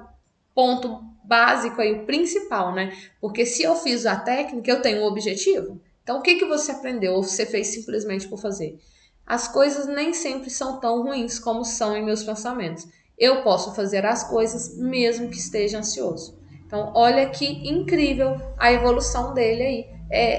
ponto básico aí, o principal, né? Porque se eu fiz a técnica, eu tenho um objetivo. Então, o que você aprendeu ou você fez simplesmente por fazer? As coisas nem sempre são tão ruins como são em meus pensamentos. Eu posso fazer as coisas mesmo que esteja ansioso. Então, olha que incrível a evolução dele aí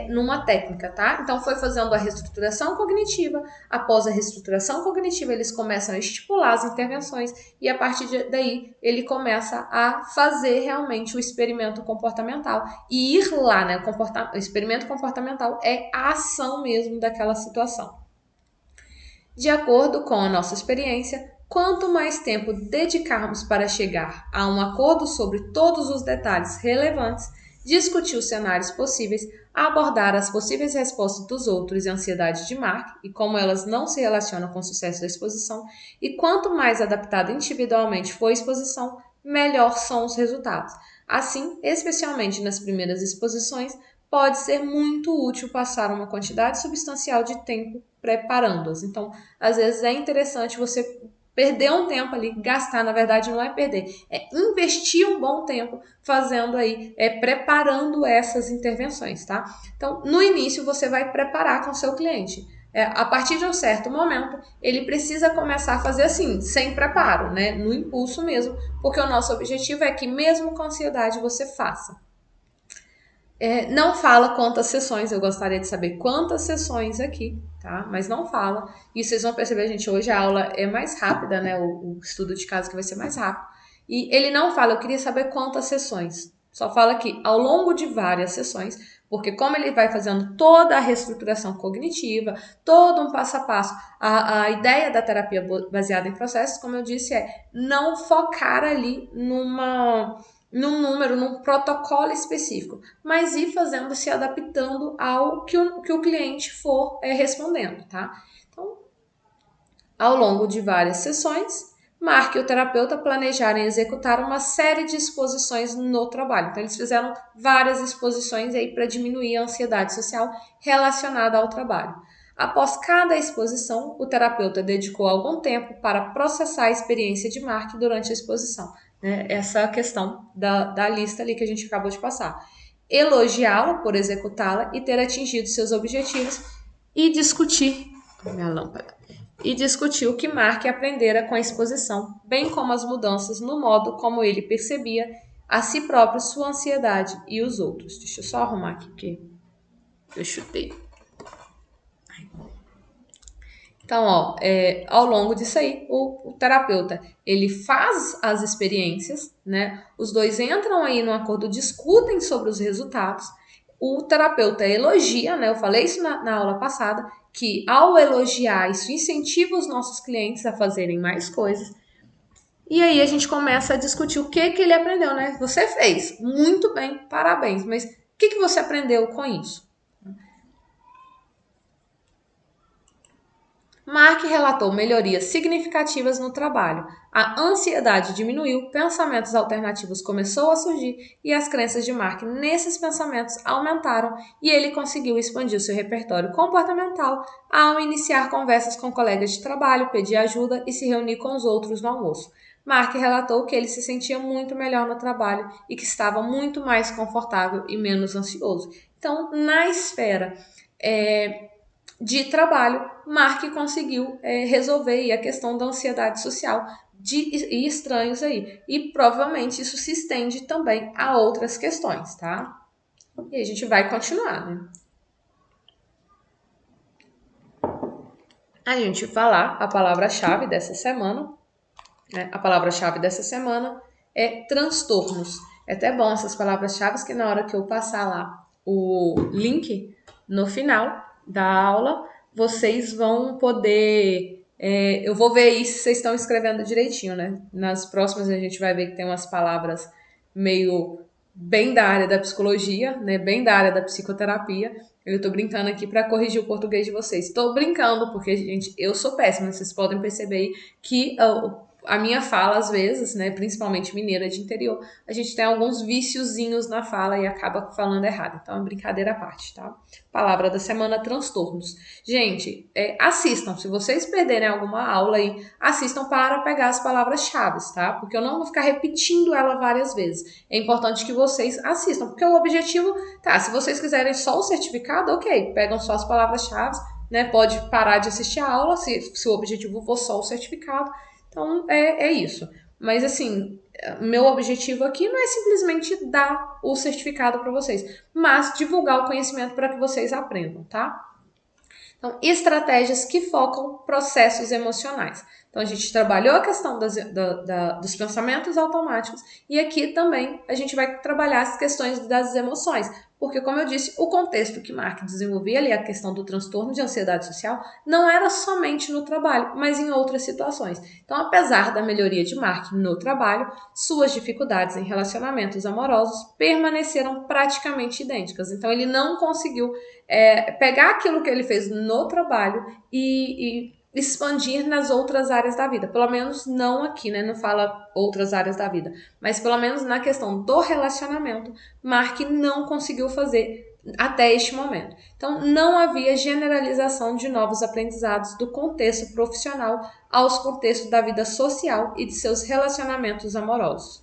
numa técnica, tá? Então, foi fazendo a reestruturação cognitiva. Após a reestruturação cognitiva, eles começam a estipular as intervenções e a partir daí ele começa a fazer realmente o experimento comportamental e ir lá, né? O experimento comportamental é a ação mesmo daquela situação. De acordo com a nossa experiência, quanto mais tempo dedicarmos para chegar a um acordo sobre todos os detalhes relevantes, discutir os cenários possíveis, abordar as possíveis respostas dos outros e a ansiedade de Mark e como elas não se relacionam com o sucesso da exposição, e quanto mais adaptada individualmente for a exposição, melhor são os resultados. Assim, especialmente nas primeiras exposições, pode ser muito útil passar uma quantidade substancial de tempo preparando-as. Então, às vezes é interessante você perder um tempo ali, gastar, na verdade não é perder, é investir um bom tempo fazendo aí, preparando essas intervenções, tá? Então, no início você vai preparar com o seu cliente. A partir de um certo momento, ele precisa começar a fazer assim, sem preparo, né? No impulso mesmo, porque o nosso objetivo é que mesmo com ansiedade você faça. Não fala quantas sessões, eu gostaria de saber quantas sessões aqui, tá? Mas não fala. E vocês vão perceber, gente, hoje a aula é mais rápida, né? O estudo de caso que vai ser mais rápido. E ele não fala, eu queria saber quantas sessões. Só fala que ao longo de várias sessões, porque como ele vai fazendo toda a reestruturação cognitiva, todo um passo a passo, a ideia da terapia baseada em processos, como eu disse, é não focar ali num número, num protocolo específico, mas ir fazendo, se adaptando ao que o cliente for respondendo, tá? Então, ao longo de várias sessões, Mark e o terapeuta planejarem executar uma série de exposições no trabalho. Então, eles fizeram várias exposições aí para diminuir a ansiedade social relacionada ao trabalho. Após cada exposição, o terapeuta dedicou algum tempo para processar a experiência de Mark durante a exposição. Né? Essa questão da lista ali que a gente acabou de passar. Elogiá-la por executá-la e ter atingido seus objetivos e discutir minha lâmpada. E discutir o que Mark aprendera com a exposição, bem como as mudanças no modo como ele percebia a si próprio, sua ansiedade e os outros. Deixa eu só arrumar aqui, porque eu chutei. Então, ao longo disso aí, o terapeuta, ele faz as experiências, né? Os dois entram aí num acordo, discutem sobre os resultados. O terapeuta elogia, né? Eu falei isso na aula passada, que ao elogiar, isso incentiva os nossos clientes a fazerem mais coisas. E aí a gente começa a discutir o que ele aprendeu, né? Você fez muito bem, parabéns, mas o que você aprendeu com isso? Mark relatou melhorias significativas no trabalho. A ansiedade diminuiu, pensamentos alternativos começou a surgir e as crenças de Mark nesses pensamentos aumentaram e ele conseguiu expandir seu repertório comportamental ao iniciar conversas com colegas de trabalho, pedir ajuda e se reunir com os outros no almoço. Mark relatou que ele se sentia muito melhor no trabalho e que estava muito mais confortável e menos ansioso. Então, na esfera de trabalho, Mark conseguiu resolver aí a questão da ansiedade social e estranhos aí. E provavelmente isso se estende também a outras questões, tá? E a gente vai continuar, né? A gente vai falar a palavra-chave dessa semana. Né? A palavra-chave dessa semana é transtornos. É até bom essas palavras-chave que na hora que eu passar lá o link no final da aula, vocês vão poder. Eu vou ver aí se vocês estão escrevendo direitinho, né? Nas próximas a gente vai ver que tem umas palavras meio bem da área da psicologia, né? Bem da área da psicoterapia. Eu tô brincando aqui para corrigir o português de vocês. Tô brincando porque, gente, eu sou péssima. Vocês podem perceber aí que a minha fala, às vezes, né, principalmente mineira de interior, a gente tem alguns viciozinhos na fala e acaba falando errado. Então, é uma brincadeira à parte, tá? Palavra da semana, transtornos. Gente, assistam. Se vocês perderem alguma aula aí, assistam para pegar as palavras-chave, tá? Porque eu não vou ficar repetindo ela várias vezes. É importante que vocês assistam, porque o objetivo, tá, se vocês quiserem só o certificado, ok, pegam só as palavras-chave, né? Pode parar de assistir a aula, se o objetivo for só o certificado. Então, é isso. Mas, assim, meu objetivo aqui não é simplesmente dar o certificado para vocês, mas divulgar o conhecimento para que vocês aprendam, tá? Então, estratégias que focam processos emocionais. Então, a gente trabalhou a questão dos pensamentos automáticos e aqui também a gente vai trabalhar as questões das emoções. Porque, como eu disse, o contexto que Mark desenvolvia ali, a questão do transtorno de ansiedade social, não era somente no trabalho, mas em outras situações. Então, apesar da melhoria de Mark no trabalho, suas dificuldades em relacionamentos amorosos permaneceram praticamente idênticas. Então, ele não conseguiu pegar aquilo que ele fez no trabalho e expandir nas outras áreas da vida. Pelo menos não aqui, né? Não fala outras áreas da vida. Mas pelo menos na questão do relacionamento, Mark não conseguiu fazer até este momento. Então, não havia generalização de novos aprendizados do contexto profissional aos contextos da vida social e de seus relacionamentos amorosos.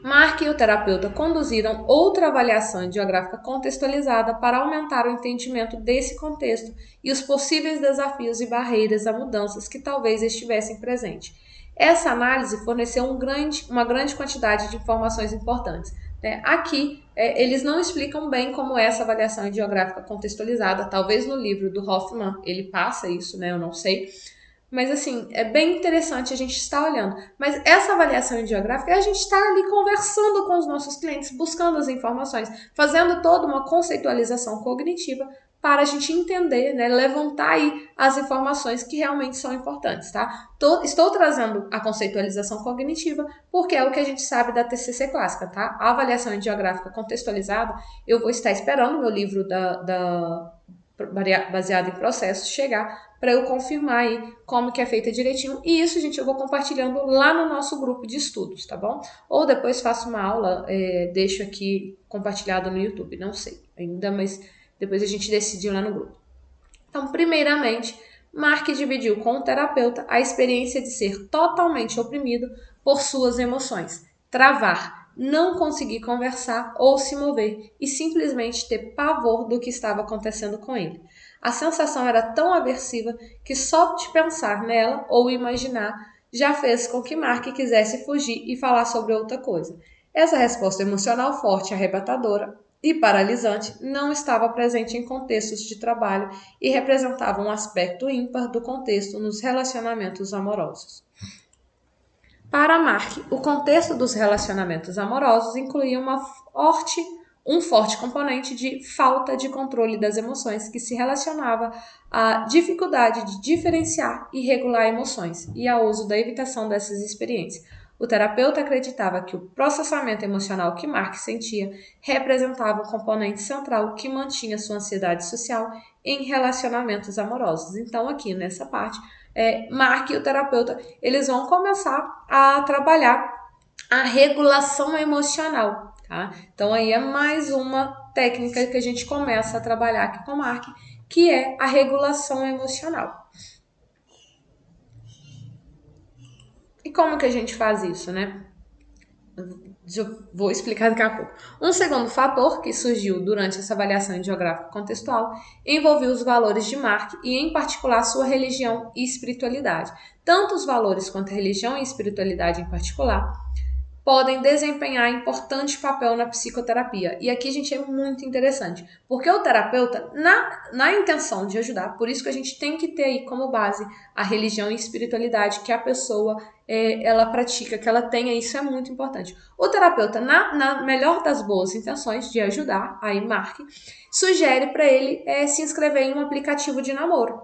Mark e o terapeuta conduziram outra avaliação ideográfica contextualizada para aumentar o entendimento desse contexto e os possíveis desafios e barreiras a mudanças que talvez estivessem presentes. Essa análise forneceu uma grande quantidade de informações importantes. Aqui, eles não explicam bem como é essa avaliação ideográfica contextualizada. Talvez no livro do Hoffman ele passa isso, né? Eu não sei. Mas, assim, é bem interessante a gente estar olhando. Mas essa avaliação ideográfica é a gente estar ali conversando com os nossos clientes, buscando as informações, fazendo toda uma conceitualização cognitiva para a gente entender, né, levantar aí as informações que realmente são importantes, tá? Estou trazendo a conceitualização cognitiva porque é o que a gente sabe da TCC clássica, tá? A avaliação ideográfica contextualizada, eu vou estar esperando o meu livro baseado em processos chegar para eu confirmar aí como que é feita direitinho. E isso, gente, eu vou compartilhando lá no nosso grupo de estudos, tá bom? Ou depois faço uma aula, deixo aqui compartilhado no YouTube, não sei ainda, mas depois a gente decidiu lá no grupo. Então, primeiramente, Mark dividiu com o terapeuta a experiência de ser totalmente oprimido por suas emoções, travar, não conseguir conversar ou se mover e simplesmente ter pavor do que estava acontecendo com ele. A sensação era tão aversiva que só de pensar nela ou imaginar já fez com que Mark quisesse fugir e falar sobre outra coisa. Essa resposta emocional forte, arrebatadora e paralisante não estava presente em contextos de trabalho e representava um aspecto ímpar do contexto nos relacionamentos amorosos. Para Mark, o contexto dos relacionamentos amorosos incluía um forte componente de falta de controle das emoções que se relacionava à dificuldade de diferenciar e regular emoções e ao uso da evitação dessas experiências. O terapeuta acreditava que o processamento emocional que Mark sentia representava um componente central que mantinha sua ansiedade social em relacionamentos amorosos. Então, aqui nessa parte, Mark e o terapeuta eles vão começar a trabalhar a regulação emocional, tá? Então aí é mais uma técnica que a gente começa a trabalhar aqui com o Mark, que é a regulação emocional. E como que a gente faz isso, né? Eu vou explicar daqui a pouco. Um segundo fator que surgiu durante essa avaliação geográfica contextual envolveu os valores de Mark e, em particular, sua religião e espiritualidade. Tanto os valores quanto a religião e espiritualidade em particular podem desempenhar importante papel na psicoterapia. E aqui, gente, é muito interessante, porque o terapeuta, na intenção de ajudar, por isso que a gente tem que ter aí como base a religião e espiritualidade que a pessoa ela pratica, que ela tenha, isso é muito importante. O terapeuta, na melhor das boas intenções de ajudar, aí Mark, sugere para ele se inscrever em um aplicativo de namoro.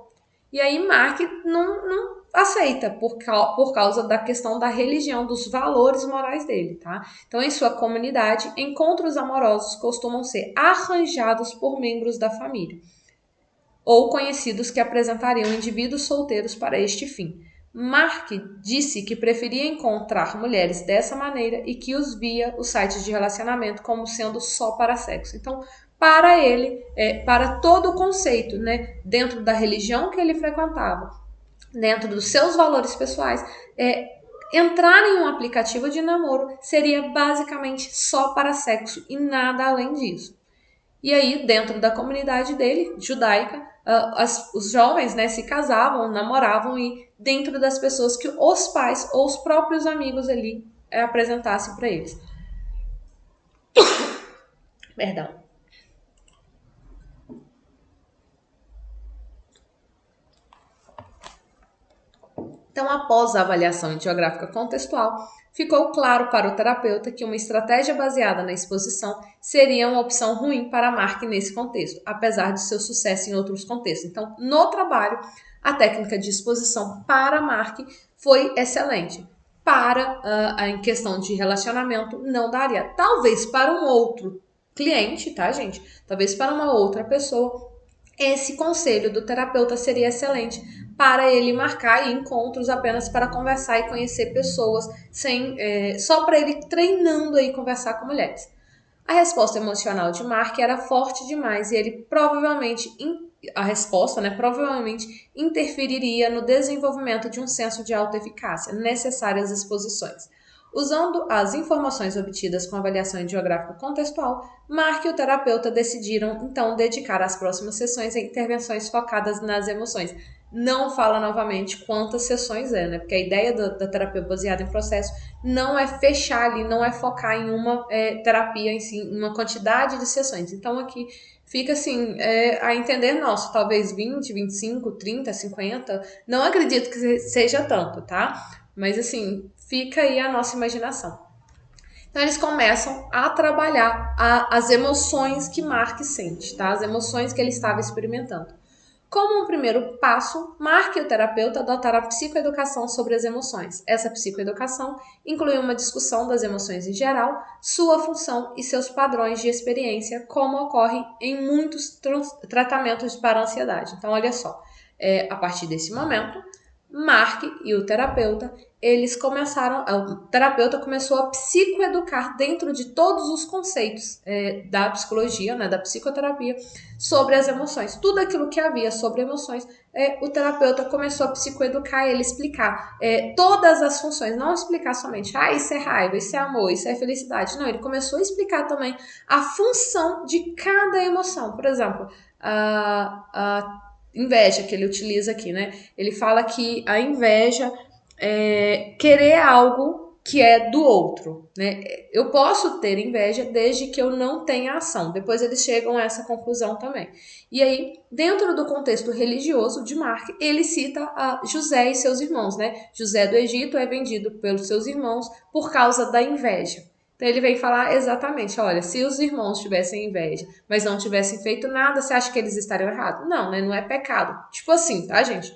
E aí Mark não aceita por causa da questão da religião, dos valores morais dele, tá? Então, em sua comunidade, encontros amorosos costumam ser arranjados por membros da família ou conhecidos que apresentariam indivíduos solteiros para este fim. Mark disse que preferia encontrar mulheres dessa maneira e que os sites de relacionamento como sendo só para sexo. Então, para ele, para todo o conceito, né, dentro da religião que ele frequentava, dentro dos seus valores pessoais, entrar em um aplicativo de namoro seria basicamente só para sexo e nada além disso. E aí, dentro da comunidade dele, judaica, os jovens, né, se casavam, namoravam e dentro das pessoas que os pais ou os próprios amigos ali apresentassem para eles. Perdão. Então, após a avaliação geográfica contextual, ficou claro para o terapeuta que uma estratégia baseada na exposição seria uma opção ruim para Mark nesse contexto, apesar de seu sucesso em outros contextos. Então, no trabalho, a técnica de exposição para Mark foi excelente. Em questão de relacionamento, não daria. Talvez para um outro cliente, tá, gente? Talvez para uma outra pessoa, esse conselho do terapeuta seria excelente para ele marcar encontros apenas para conversar e conhecer pessoas, só para ele treinando aí conversar com mulheres. A resposta emocional de Mark era forte demais e ele provavelmente interferiria no desenvolvimento de um senso de autoeficácia necessário às exposições. Usando as informações obtidas com avaliação geográfica contextual, Mark e o terapeuta decidiram, então, dedicar as próximas sessões a intervenções focadas nas emoções. Não fala novamente quantas sessões né? Porque a ideia da terapia baseada em processo não é fechar ali, não é focar em uma terapia em si, em uma quantidade de sessões. Então, aqui fica assim, a entender nosso, talvez 20, 25, 30, 50. Não acredito que seja tanto, tá? Mas assim, fica aí a nossa imaginação. Então eles começam a trabalhar as emoções que Mark sente, tá? As emoções que ele estava experimentando. Como um primeiro passo, Mark e o terapeuta adotaram a psicoeducação sobre as emoções. Essa psicoeducação inclui uma discussão das emoções em geral, sua função e seus padrões de experiência, como ocorre em muitos tratamentos para a ansiedade. Então, olha só, a partir desse momento, Mark e o terapeuta, o terapeuta começou a psicoeducar dentro de todos os conceitos da psicologia, né, da psicoterapia, sobre as emoções. Tudo aquilo que havia sobre emoções, o terapeuta começou a psicoeducar ele, explicar todas as funções, não explicar somente, isso é raiva, isso é amor, isso é felicidade. Não, ele começou a explicar também a função de cada emoção. Por exemplo, a inveja que ele utiliza aqui, né? Ele fala que a inveja é querer algo que é do outro, né? Eu posso ter inveja desde que eu não tenha ação. Depois eles chegam a essa conclusão também. E aí, dentro do contexto religioso de Mark, ele cita a José e seus irmãos, né? José do Egito é vendido pelos seus irmãos por causa da inveja. Então ele vem falar exatamente, olha, se os irmãos tivessem inveja, mas não tivessem feito nada, você acha que eles estariam errados? Não, né? Não é pecado. Tipo assim, tá, gente?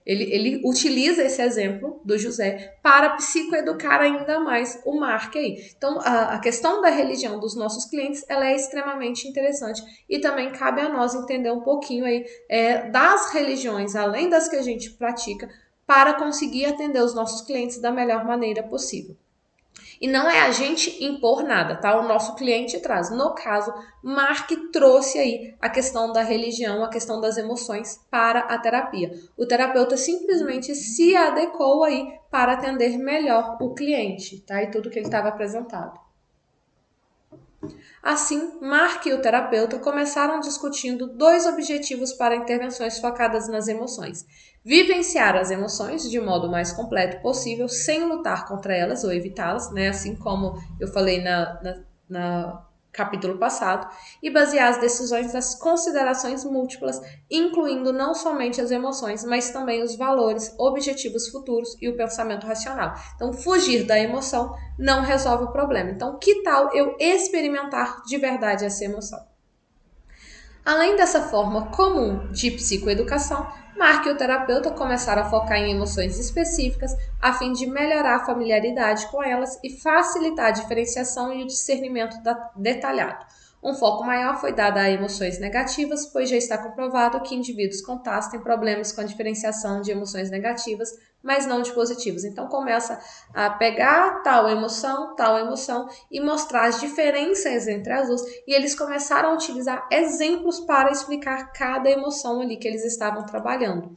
Ele utiliza esse exemplo do José para psicoeducar ainda mais o Mark aí. Então, a questão da religião dos nossos clientes, ela é extremamente interessante e também cabe a nós entender um pouquinho aí das religiões, além das que a gente pratica, para conseguir atender os nossos clientes da melhor maneira possível. E não é a gente impor nada, tá? O nosso cliente traz. No caso, Mark trouxe aí a questão da religião, a questão das emoções para a terapia. O terapeuta simplesmente se adequou aí para atender melhor o cliente, tá? E tudo que ele estava apresentado. Assim, Mark e o terapeuta começaram discutindo dois objetivos para intervenções focadas nas emoções: vivenciar as emoções de modo mais completo possível, sem lutar contra elas ou evitá-las, né? Assim como eu falei na capítulo passado, e basear as decisões nas considerações múltiplas, incluindo não somente as emoções, mas também os valores, objetivos futuros e o pensamento racional. Então, fugir da emoção não resolve o problema. Então, que tal eu experimentar de verdade essa emoção? Além dessa forma comum de psicoeducação, Mark e o terapeuta começaram a focar em emoções específicas a fim de melhorar a familiaridade com elas e facilitar a diferenciação e o discernimento detalhado. Um foco maior foi dado a emoções negativas, pois já está comprovado que indivíduos com TAS têm problemas com a diferenciação de emoções negativas, mas não de positivas. Então começa a pegar tal emoção e mostrar as diferenças entre as duas, e eles começaram a utilizar exemplos para explicar cada emoção ali que eles estavam trabalhando.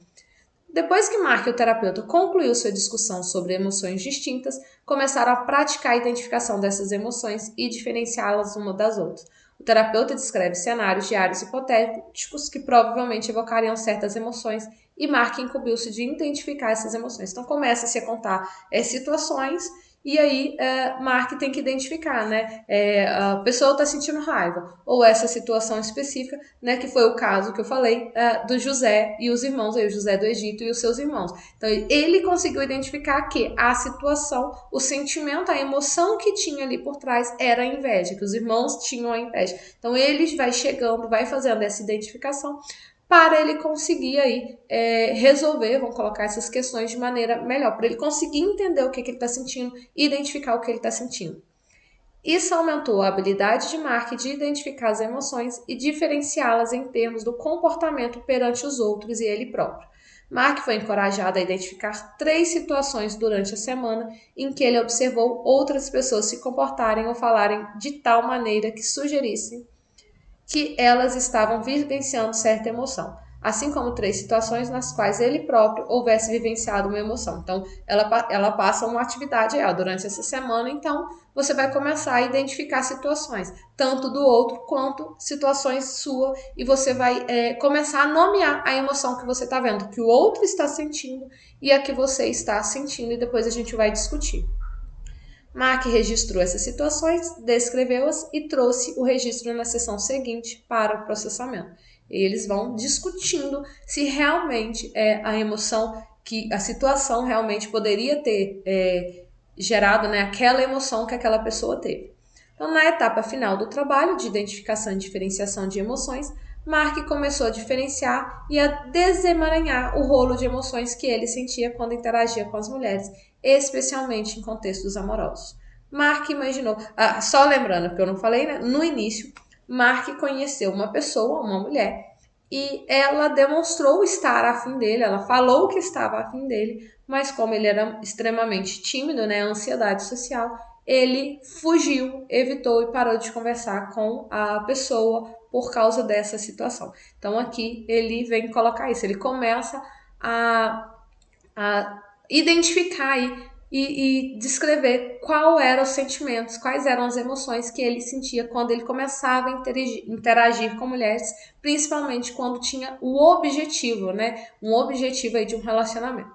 Depois que Mark e o terapeuta concluiu sua discussão sobre emoções distintas, começaram a praticar a identificação dessas emoções e diferenciá-las uma das outras. O terapeuta descreve cenários diários hipotéticos que provavelmente evocariam certas emoções e Mark incumbiu-se de identificar essas emoções. Então começa-se a contar situações e aí Mark tem que identificar, né? A pessoa está sentindo raiva ou essa situação específica, né? Que foi o caso que eu falei do José e os irmãos, aí, o José do Egito e os seus irmãos. Então ele conseguiu identificar que a situação, o sentimento, a emoção que tinha ali por trás era a inveja, que os irmãos tinham a inveja. Então ele vai chegando, vai fazendo essa identificação para ele conseguir aí resolver, vamos colocar essas questões de maneira melhor, para ele conseguir entender o que ele está sentindo e identificar o que ele está sentindo. Isso aumentou a habilidade de Mark de identificar as emoções e diferenciá-las em termos do comportamento perante os outros e ele próprio. Mark foi encorajado a identificar 3 situações durante a semana em que ele observou outras pessoas se comportarem ou falarem de tal maneira que sugerissem que elas estavam vivenciando certa emoção, assim como 3 situações nas quais ele próprio houvesse vivenciado uma emoção. Então, ela passa uma atividade durante essa semana, então você vai começar a identificar situações, tanto do outro quanto situações sua, e você vai começar a nomear a emoção que você está vendo, que o outro está sentindo e a que você está sentindo, e depois a gente vai discutir. Mark registrou essas situações, descreveu-as e trouxe o registro na sessão seguinte para o processamento. E eles vão discutindo se realmente a emoção, que a situação realmente poderia ter gerado, né, aquela emoção que aquela pessoa teve. Então, na etapa final do trabalho de identificação e diferenciação de emoções, Mark começou a diferenciar e a desemaranhar o rolo de emoções que ele sentia quando interagia com as mulheres, especialmente em contextos amorosos. Mark imaginou, só lembrando que eu não falei, né? No início, Mark conheceu uma pessoa, uma mulher, e ela demonstrou estar afim dele, ela falou que estava afim dele, mas como ele era extremamente tímido, né, ansiedade social, ele fugiu, evitou e parou de conversar com a pessoa por causa dessa situação. Então aqui ele vem colocar isso, ele começa a identificar aí e descrever qual eram os sentimentos, quais eram as emoções que ele sentia quando ele começava a interagir com mulheres, principalmente quando tinha o objetivo, né? Um objetivo aí de um relacionamento.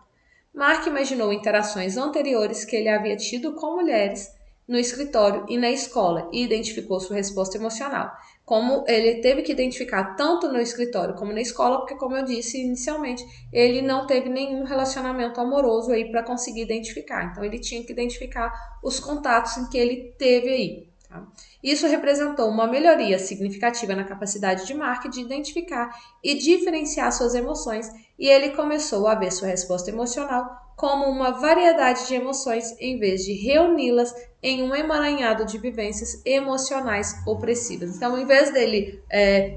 Mark imaginou interações anteriores que ele havia tido com mulheres no escritório e na escola e identificou sua resposta emocional. Como ele teve que identificar tanto no escritório como na escola, porque, como eu disse inicialmente, ele não teve nenhum relacionamento amoroso aí para conseguir identificar. Então, ele tinha que identificar os contatos em que ele teve aí. Tá? Isso representou uma melhoria significativa na capacidade de Mark de identificar e diferenciar suas emoções, e ele começou a ver sua resposta emocional como uma variedade de emoções em vez de reuni-las em um emaranhado de vivências emocionais opressivas. Então, em vez dele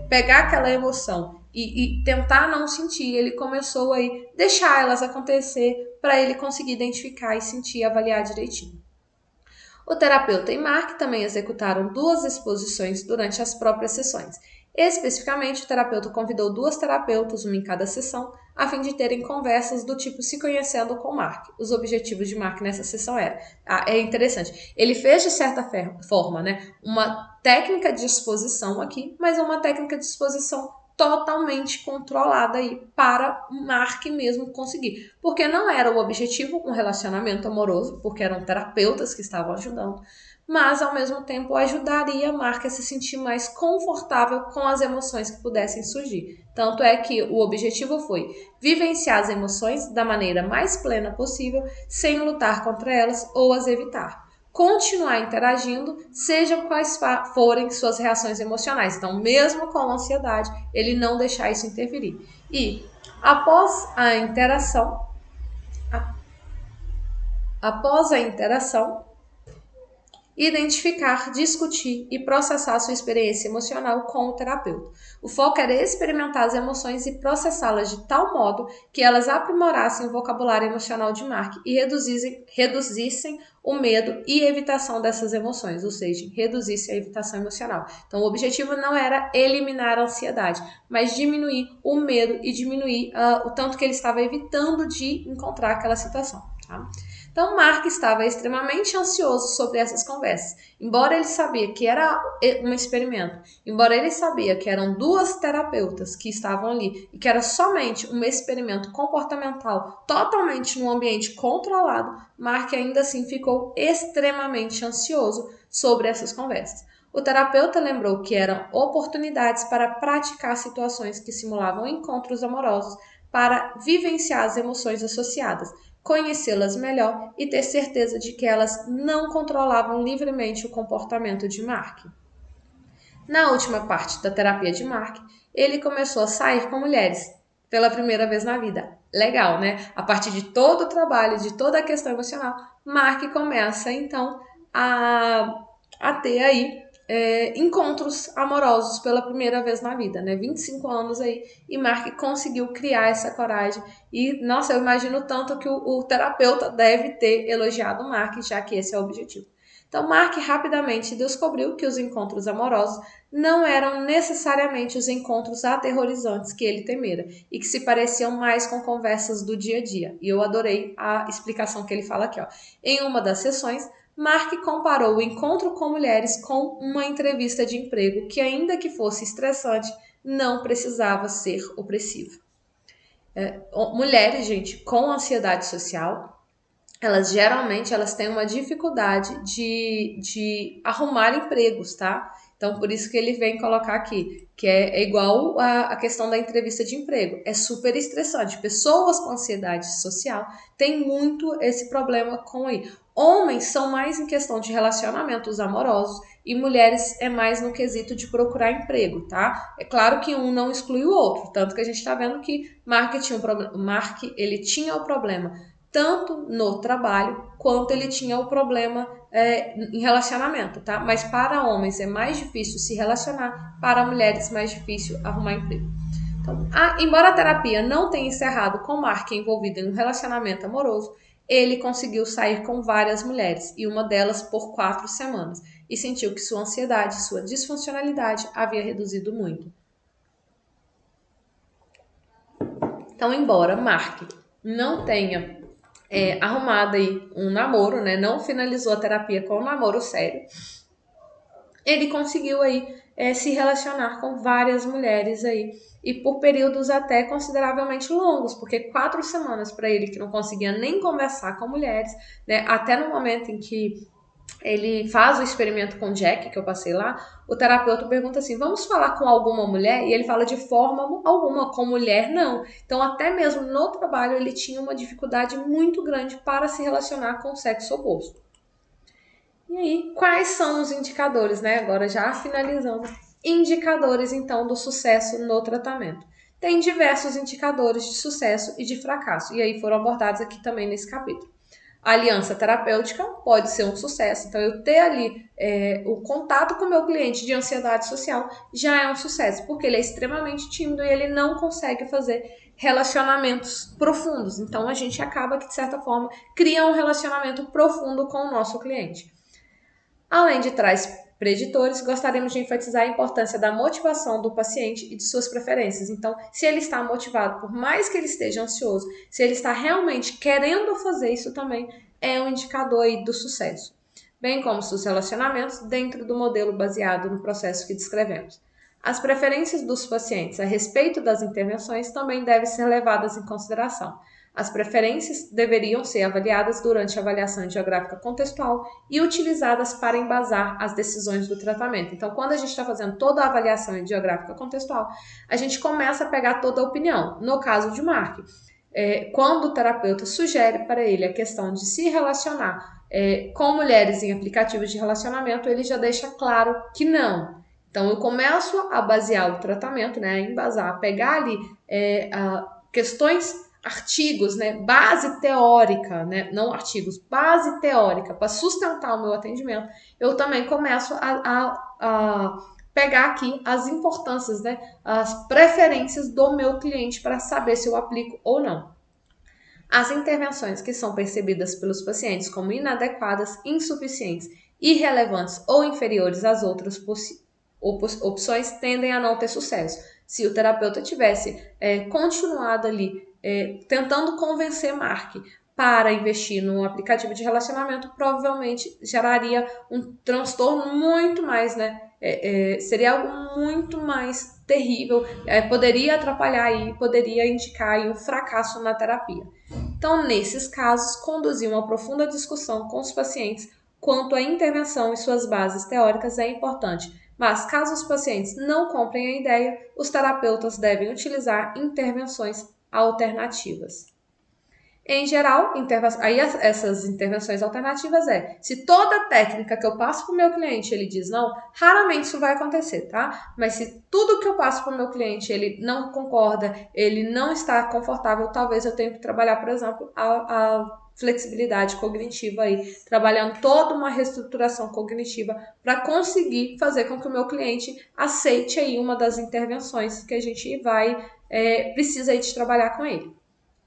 pegar aquela emoção e tentar não sentir, ele começou aí deixar elas acontecer para ele conseguir identificar e sentir e avaliar direitinho. O terapeuta e Mark também executaram 2 exposições durante as próprias sessões. Especificamente, o terapeuta convidou 2 terapeutas, uma em cada sessão, a fim de terem conversas do tipo se conhecendo com Mark. Os objetivos de Mark nessa sessão eram... é interessante, ele fez de certa forma, né, uma técnica de exposição aqui, mas uma técnica de exposição totalmente controlada aí para o Mark mesmo conseguir. Porque não era o objetivo um relacionamento amoroso, porque eram terapeutas que estavam ajudando, mas ao mesmo tempo ajudaria a Mark a se sentir mais confortável com as emoções que pudessem surgir. Tanto é que o objetivo foi vivenciar as emoções da maneira mais plena possível, sem lutar contra elas ou as evitar. Continuar interagindo, sejam quais forem suas reações emocionais. Então, mesmo com a ansiedade, ele não deixar isso interferir. E após a interação, identificar, discutir e processar sua experiência emocional com o terapeuta. O foco era experimentar as emoções e processá-las de tal modo que elas aprimorassem o vocabulário emocional de Mark e reduzissem o medo e evitação dessas emoções, ou seja, reduzissem a evitação emocional. Então, o objetivo não era eliminar a ansiedade, mas diminuir o medo e diminuir o tanto que ele estava evitando de encontrar aquela situação. Tá? Então, Mark estava extremamente ansioso sobre essas conversas. Embora ele sabia que era um experimento, embora ele sabia que eram 2 terapeutas que estavam ali e que era somente um experimento comportamental totalmente num ambiente controlado, Mark ainda assim ficou extremamente ansioso sobre essas conversas. O terapeuta lembrou que eram oportunidades para praticar situações que simulavam encontros amorosos, para vivenciar as emoções associadas, conhecê-las melhor e ter certeza de que elas não controlavam livremente o comportamento de Mark. Na última parte da terapia de Mark, ele começou a sair com mulheres pela primeira vez na vida. Legal, né? A partir de todo o trabalho, de toda a questão emocional, Mark começa então a ter aí encontros amorosos pela primeira vez na vida, né? 25 anos aí, e Mark conseguiu criar essa coragem. E, nossa, eu imagino tanto que o terapeuta deve ter elogiado o Mark, já que esse é o objetivo. Então, Mark rapidamente descobriu que os encontros amorosos não eram necessariamente os encontros aterrorizantes que ele temera e que se pareciam mais com conversas do dia a dia. E eu adorei a explicação que ele fala aqui, ó. Em uma das sessões, Mark comparou o encontro com mulheres com uma entrevista de emprego que, ainda que fosse estressante, não precisava ser opressiva. Mulheres, gente, com ansiedade social, elas geralmente têm uma dificuldade de arrumar empregos, tá? Então, por isso que ele vem colocar aqui, que é igual a questão da entrevista de emprego. É super estressante. Pessoas com ansiedade social têm muito esse problema com aí. Homens são mais em questão de relacionamentos amorosos e mulheres é mais no quesito de procurar emprego, tá? É claro que um não exclui o outro, tanto que a gente tá vendo que Mark ele tinha o problema tanto no trabalho quanto ele tinha o problema em relacionamento, tá? Mas para homens é mais difícil se relacionar, para mulheres mais difícil arrumar emprego. Então, embora a terapia não tenha encerrado com Mark envolvido em um relacionamento amoroso, ele conseguiu sair com várias mulheres, e uma delas por 4 semanas, e sentiu que sua ansiedade e sua disfuncionalidade havia reduzido muito. Então, embora Mark não tenha arrumado aí um namoro, né? Não finalizou a terapia com um namoro sério. Ele conseguiu aí se relacionar com várias mulheres aí e por períodos até consideravelmente longos, porque 4 semanas para ele que não conseguia nem conversar com mulheres, né? Até no momento em que ele faz o experimento com o Jack, que eu passei lá, o terapeuta pergunta assim, vamos falar com alguma mulher? E ele fala de forma alguma, com mulher não. Então até mesmo no trabalho ele tinha uma dificuldade muito grande para se relacionar com o sexo oposto. E aí, quais são os indicadores, né? Agora já finalizando, indicadores então do sucesso no tratamento. Tem diversos indicadores de sucesso e de fracasso, e aí foram abordados aqui também nesse capítulo. A aliança terapêutica pode ser um sucesso, então eu ter ali o contato com o meu cliente de ansiedade social já é um sucesso, porque ele é extremamente tímido e ele não consegue fazer relacionamentos profundos. Então a gente acaba que, de certa forma, cria um relacionamento profundo com o nosso cliente. Além de tais preditores, gostaríamos de enfatizar a importância da motivação do paciente e de suas preferências. Então, se ele está motivado, por mais que ele esteja ansioso, se ele está realmente querendo fazer isso também, é um indicador aí do sucesso. Bem como seus relacionamentos dentro do modelo baseado no processo que descrevemos. As preferências dos pacientes a respeito das intervenções também devem ser levadas em consideração. As preferências deveriam ser avaliadas durante a avaliação geográfica contextual e utilizadas para embasar as decisões do tratamento. Então, quando a gente está fazendo toda a avaliação geográfica contextual, a gente começa a pegar toda a opinião. No caso de Mark, quando o terapeuta sugere para ele a questão de se relacionar com mulheres em aplicativos de relacionamento, ele já deixa claro que não. Então, eu começo a basear o tratamento, né, a embasar, a pegar ali questões, artigos, né, base teórica, né, não artigos, base teórica para sustentar o meu atendimento, eu também começo a pegar aqui as importâncias, né, as preferências do meu cliente para saber se eu aplico ou não. As intervenções que são percebidas pelos pacientes como inadequadas, insuficientes, irrelevantes ou inferiores às outras opções tendem a não ter sucesso. Se o terapeuta tivesse continuado ali tentando convencer Mark para investir no aplicativo de relacionamento, provavelmente geraria um transtorno muito mais, né? Seria algo muito mais terrível, poderia atrapalhar aí, poderia indicar aí um fracasso na terapia. Então, nesses casos, conduzir uma profunda discussão com os pacientes quanto à intervenção e suas bases teóricas é importante, mas caso os pacientes não comprem a ideia, os terapeutas devem utilizar intervenções alternativas. Em geral, aí essas intervenções alternativas se toda técnica que eu passo para o meu cliente ele diz não, raramente isso vai acontecer, tá? Mas se tudo que eu passo para o meu cliente ele não concorda, ele não está confortável, talvez eu tenha que trabalhar, por exemplo, a flexibilidade cognitiva aí, trabalhando toda uma reestruturação cognitiva para conseguir fazer com que o meu cliente aceite aí uma das intervenções que a gente precisa aí de trabalhar com ele.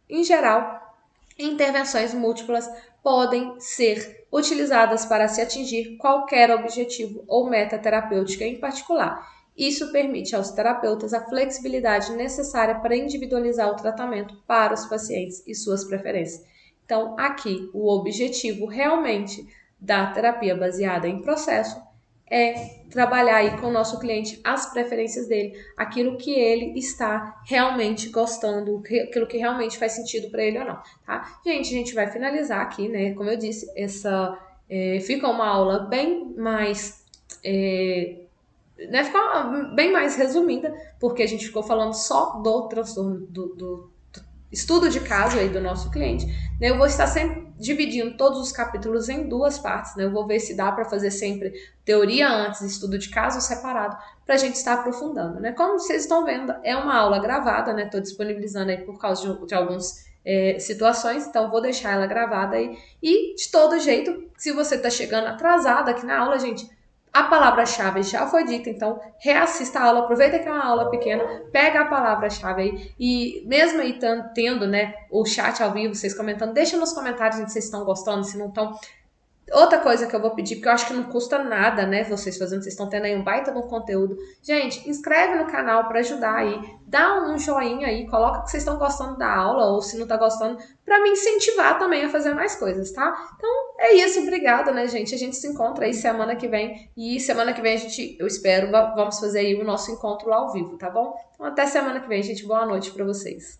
Em geral, intervenções múltiplas podem ser utilizadas para se atingir qualquer objetivo ou meta terapêutica em particular. Isso permite aos terapeutas a flexibilidade necessária para individualizar o tratamento para os pacientes e suas preferências. Então, aqui, o objetivo realmente da terapia baseada em processo é trabalhar aí com o nosso cliente as preferências dele, aquilo que ele está realmente gostando, aquilo que realmente faz sentido para ele ou não, tá? Gente, a gente vai finalizar aqui, né? Como eu disse, fica uma aula bem mais ficou bem mais resumida, porque a gente ficou falando só do transtorno do estudo de caso aí do nosso cliente, né? Eu vou estar sempre dividindo todos os capítulos em duas partes, né? Eu vou ver se dá para fazer sempre teoria antes, estudo de caso separado, para a gente estar aprofundando, né? Como vocês estão vendo, é uma aula gravada, né? Estou disponibilizando aí por causa de alguns situações, então vou deixar ela gravada aí. E de todo jeito, se você está chegando atrasado aqui na aula, gente, a palavra-chave já foi dita, então reassista a aula, aproveita que é uma aula pequena, pega a palavra-chave aí e mesmo aí tendo, né, o chat ao vivo, vocês comentando, deixa nos comentários se vocês estão gostando, se não estão. Outra coisa que eu vou pedir, porque eu acho que não custa nada, né? Vocês fazendo, vocês estão tendo aí um baita no conteúdo. Gente, inscreve no canal para ajudar aí. Dá um joinha aí, coloca que vocês estão gostando da aula ou se não tá gostando, para me incentivar também a fazer mais coisas, tá? Então é isso, obrigada, né, gente? A gente se encontra aí semana que vem e semana que vem a gente, eu espero, vamos fazer aí o nosso encontro ao vivo, tá bom? Então até semana que vem, gente. Boa noite para vocês.